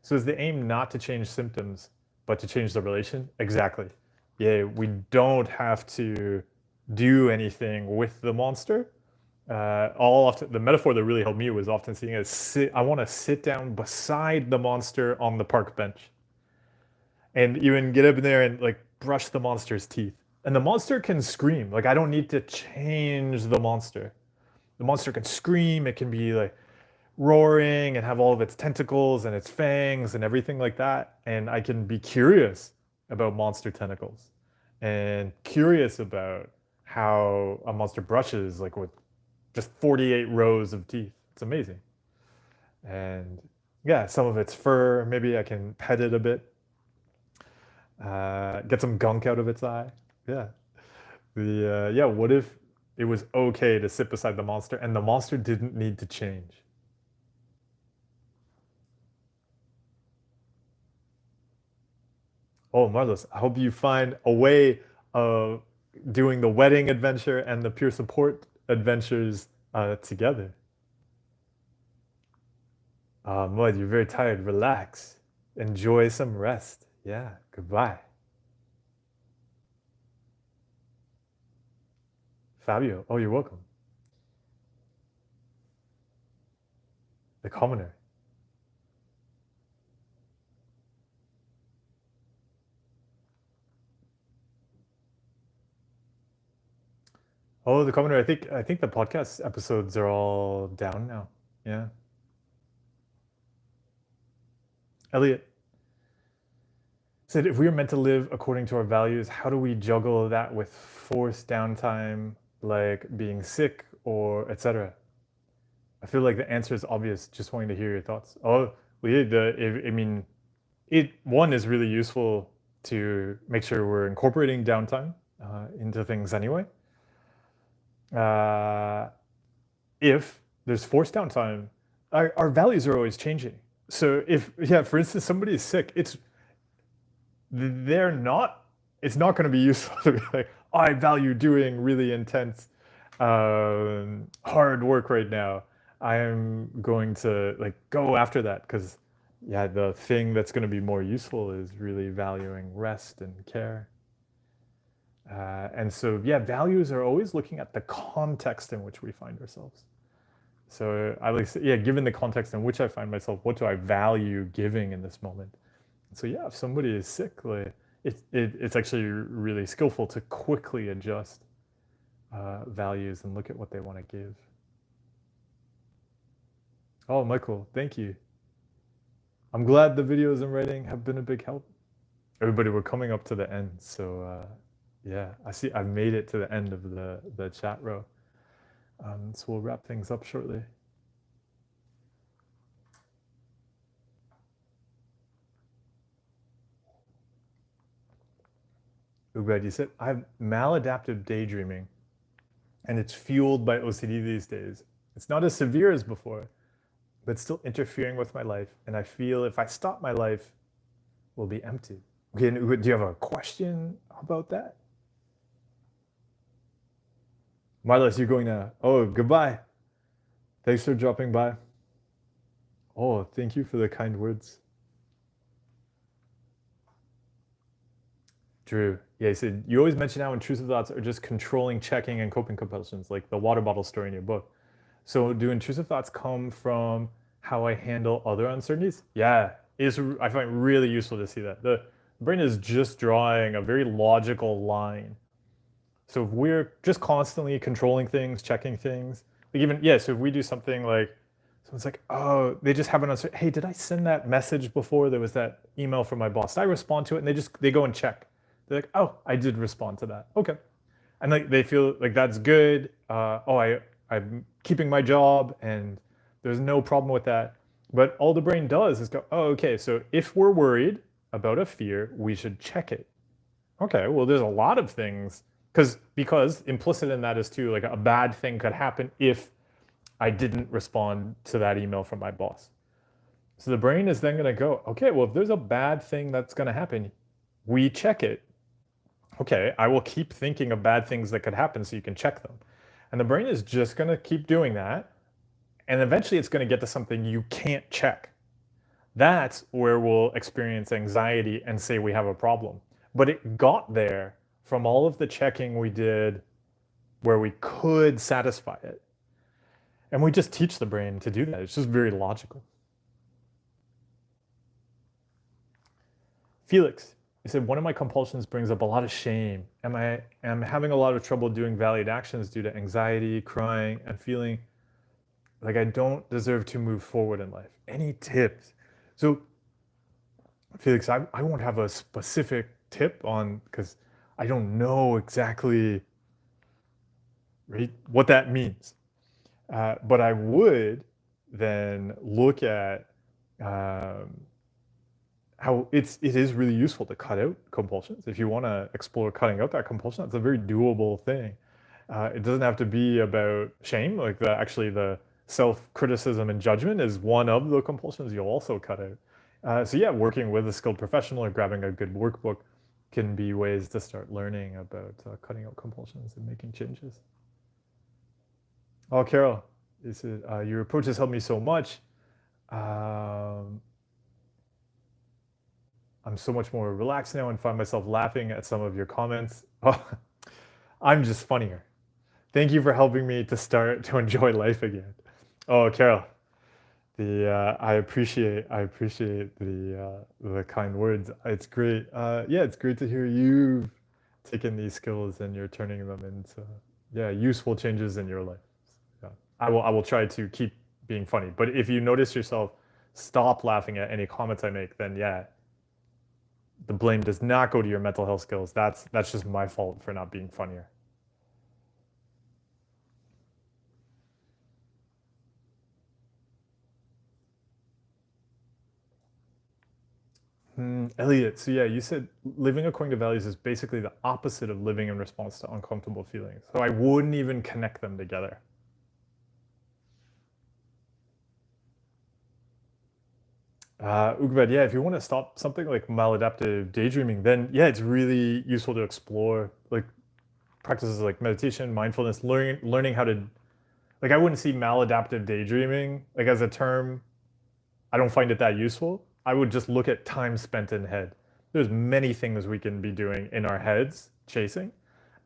So is the aim not to change symptoms, but to change the relation? Exactly. Yeah, we don't have to do anything with the monster. All often, the metaphor that really helped me was often seeing as I want to sit down beside the monster on the park bench, and even get up in there and like brush the monster's teeth. And the monster can scream. Like, I don't need to change the monster. The monster can scream. It can be like roaring and have all of its tentacles and its fangs and everything like that. And I can be curious about monster tentacles and curious about how a monster brushes, like with just 48 rows of teeth. It's amazing. And yeah, some of its fur, maybe I can pet it a bit, get some gunk out of its eye. Yeah. Yeah, what if it was okay to sit beside the monster and the monster didn't need to change? Oh, Marlos, I hope you find a way of doing the wedding adventure and the peer support adventures together. Mud, you're very tired. Relax. Enjoy some rest. Yeah, goodbye. Fabio, oh, you're welcome. The commoner. Oh, the commoner. I think the podcast episodes are all down now. Yeah. Elliot said, if we are meant to live according to our values, how do we juggle that with forced downtime, like being sick or etc.? I feel like the answer is obvious. Just wanting to hear your thoughts. Oh, I mean, it one is really useful to make sure we're incorporating downtime into things anyway. If there's forced downtime, our values are always changing. So if, yeah, for instance, somebody is sick, they're not, it's not going to be useful to be like, I value doing really intense, hard work right now. I am going to like go after that because, yeah, the thing that's going to be more useful is really valuing rest and care. And so, yeah, values are always looking at the context in which we find ourselves. So I like, yeah, given the context in which I find myself, what do I value giving in this moment? So yeah, if somebody is sick, like it's actually really skillful to quickly adjust values and look at what they want to give. Oh, Michael, thank you. I'm glad the videos I'm writing have been a big help. Everybody, we're coming up to the end, so yeah, I see I've made it to the end of the chat row. So we'll wrap things up shortly. Ugrad, you said, I have maladaptive daydreaming, and it's fueled by OCD these days. It's not as severe as before, but still interfering with my life, and I feel if I stop, my life will be empty. Okay, do you have a question about that? Marlos, you're going to, oh, goodbye. Thanks for dropping by. Oh, thank you for the kind words. Drew, yeah, he said, you always mention how intrusive thoughts are just controlling, checking, and coping compulsions, like the water bottle story in your book. So do intrusive thoughts come from how I handle other uncertainties? Yeah, I find really useful to see that. The brain is just drawing a very logical line. So if we're just constantly controlling things, checking things, like even, yeah, so if we do something like, someone's like, oh, they just have an uncertain, hey, did I send that message before? There was that email from my boss. Did I respond to it? And they go and check. They're like, oh, I did respond to that. Okay. And like they feel like that's good. I'm keeping my job and there's no problem with that. But all the brain does is go, oh, okay, so if we're worried about a fear, we should check it. Okay, well, there's a lot of things because implicit in that is too, like a bad thing could happen if I didn't respond to that email from my boss. So the brain is then going to go, okay, well, if there's a bad thing that's going to happen, we check it. Okay, I will keep thinking of bad things that could happen so you can check them. And the brain is just going to keep doing that. And eventually it's going to get to something you can't check. That's where we'll experience anxiety and say we have a problem. But it got there from all of the checking we did where we could satisfy it. And we just teach the brain to do that. It's just very logical. Felix, he said, one of my compulsions brings up a lot of shame. I'm having a lot of trouble doing valued actions due to anxiety, crying, and feeling like I don't deserve to move forward in life. Any tips? So, Felix, I won't have a specific tip on, because I don't know exactly, right, what that means. But I would then look at how it is really useful to cut out compulsions. If you want to explore cutting out that compulsion, that's a very doable thing. It doesn't have to be about shame. Like actually the self-criticism and judgment is one of the compulsions you'll also cut out. So yeah, working with a skilled professional or grabbing a good workbook can be ways to start learning about cutting out compulsions and making changes. Oh, Carol, your approach has helped me so much. Um, I'm so much more relaxed now and find myself laughing at some of your comments. Oh, I'm just funnier. Thank you for helping me to start to enjoy life again. Oh, Carol, I appreciate the kind words. It's great. Yeah, it's great to hear you've taken these skills and you're turning them into useful changes in your life. Yeah. I will try to keep being funny. But if you notice yourself stop laughing at any comments I make, then yeah, the blame does not go to your mental health skills. That's just my fault for not being funnier. Elliot, so yeah, you said living according to values is basically the opposite of living in response to uncomfortable feelings. So I wouldn't even connect them together. Ugbed, yeah, if you want to stop something like maladaptive daydreaming, then yeah, it's really useful to explore like practices like meditation, mindfulness, learning how to like I wouldn't see maladaptive daydreaming like as a term. I don't find it that useful. I would just look at time spent in head. There's many things we can be doing in our heads chasing.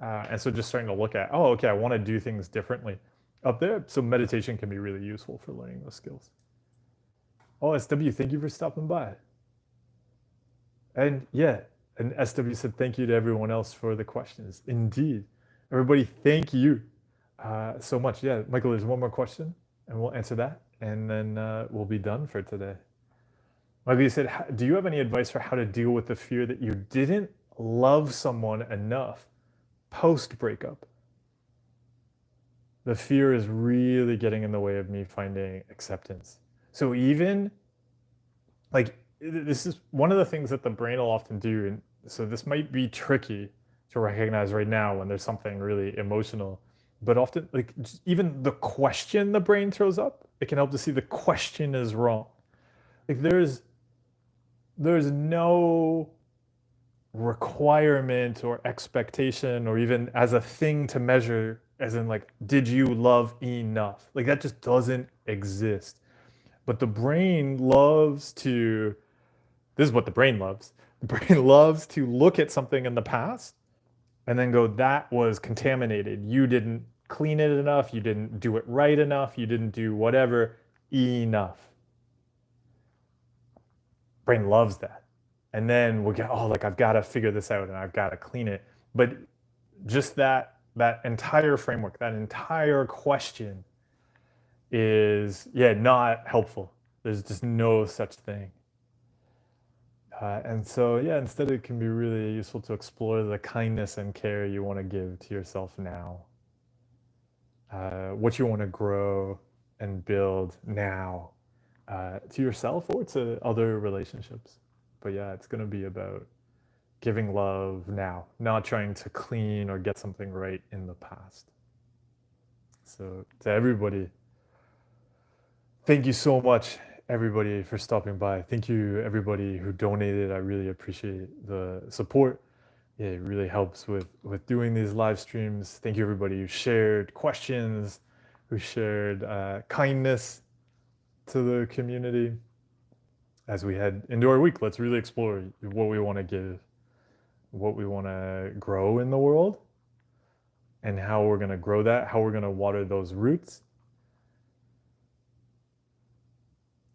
And so just starting to look at, oh, okay, I want to do things differently up there. So meditation can be really useful for learning those skills. Oh, SW, thank you for stopping by. And yeah, and SW said thank you to everyone else for the questions. Indeed. Everybody, thank you so much. Yeah, Michael, there's one more question and we'll answer that. And then we'll be done for today. Michael, you said, do you have any advice for how to deal with the fear that you didn't love someone enough post breakup? The fear is really getting in the way of me finding acceptance. So even like this is one of the things that the brain will often do. And so this might be tricky to recognize right now when there's something really emotional, but often like even the question the brain throws up, it can help to see the question is wrong. Like there's no requirement or expectation or even as a thing to measure as in like did you love enough, like that just doesn't exist. But the brain loves to, this is what the brain loves, the brain loves to look at something in the past and then go, that was contaminated, you didn't clean it enough, you didn't do it right enough, you didn't do whatever enough. Brain loves that. And then we'll get, oh, like I've got to figure this out and I've got to clean it. But just that entire framework, that entire question is not helpful. There's just no such thing. And so instead it can be really useful to explore the kindness and care you want to give to yourself now. What you want to grow and build now, to yourself or to other relationships. But yeah, it's going to be about giving love now, not trying to clean or get something right in the past. So to everybody, thank you so much, everybody, for stopping by. Thank you, everybody who donated. I really appreciate the support. Yeah, it really helps with doing these live streams. Thank you, everybody who shared questions, who shared kindness to the community. As we head into our week, let's really explore what we want to give, what we want to grow in the world, and how we're going to grow that, how we're going to water those roots.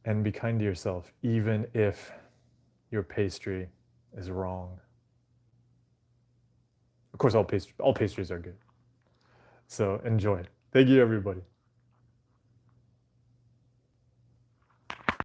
And be kind to yourself, even if your pastry is wrong. Of course, all pastries are good. So enjoy. Thank you, everybody.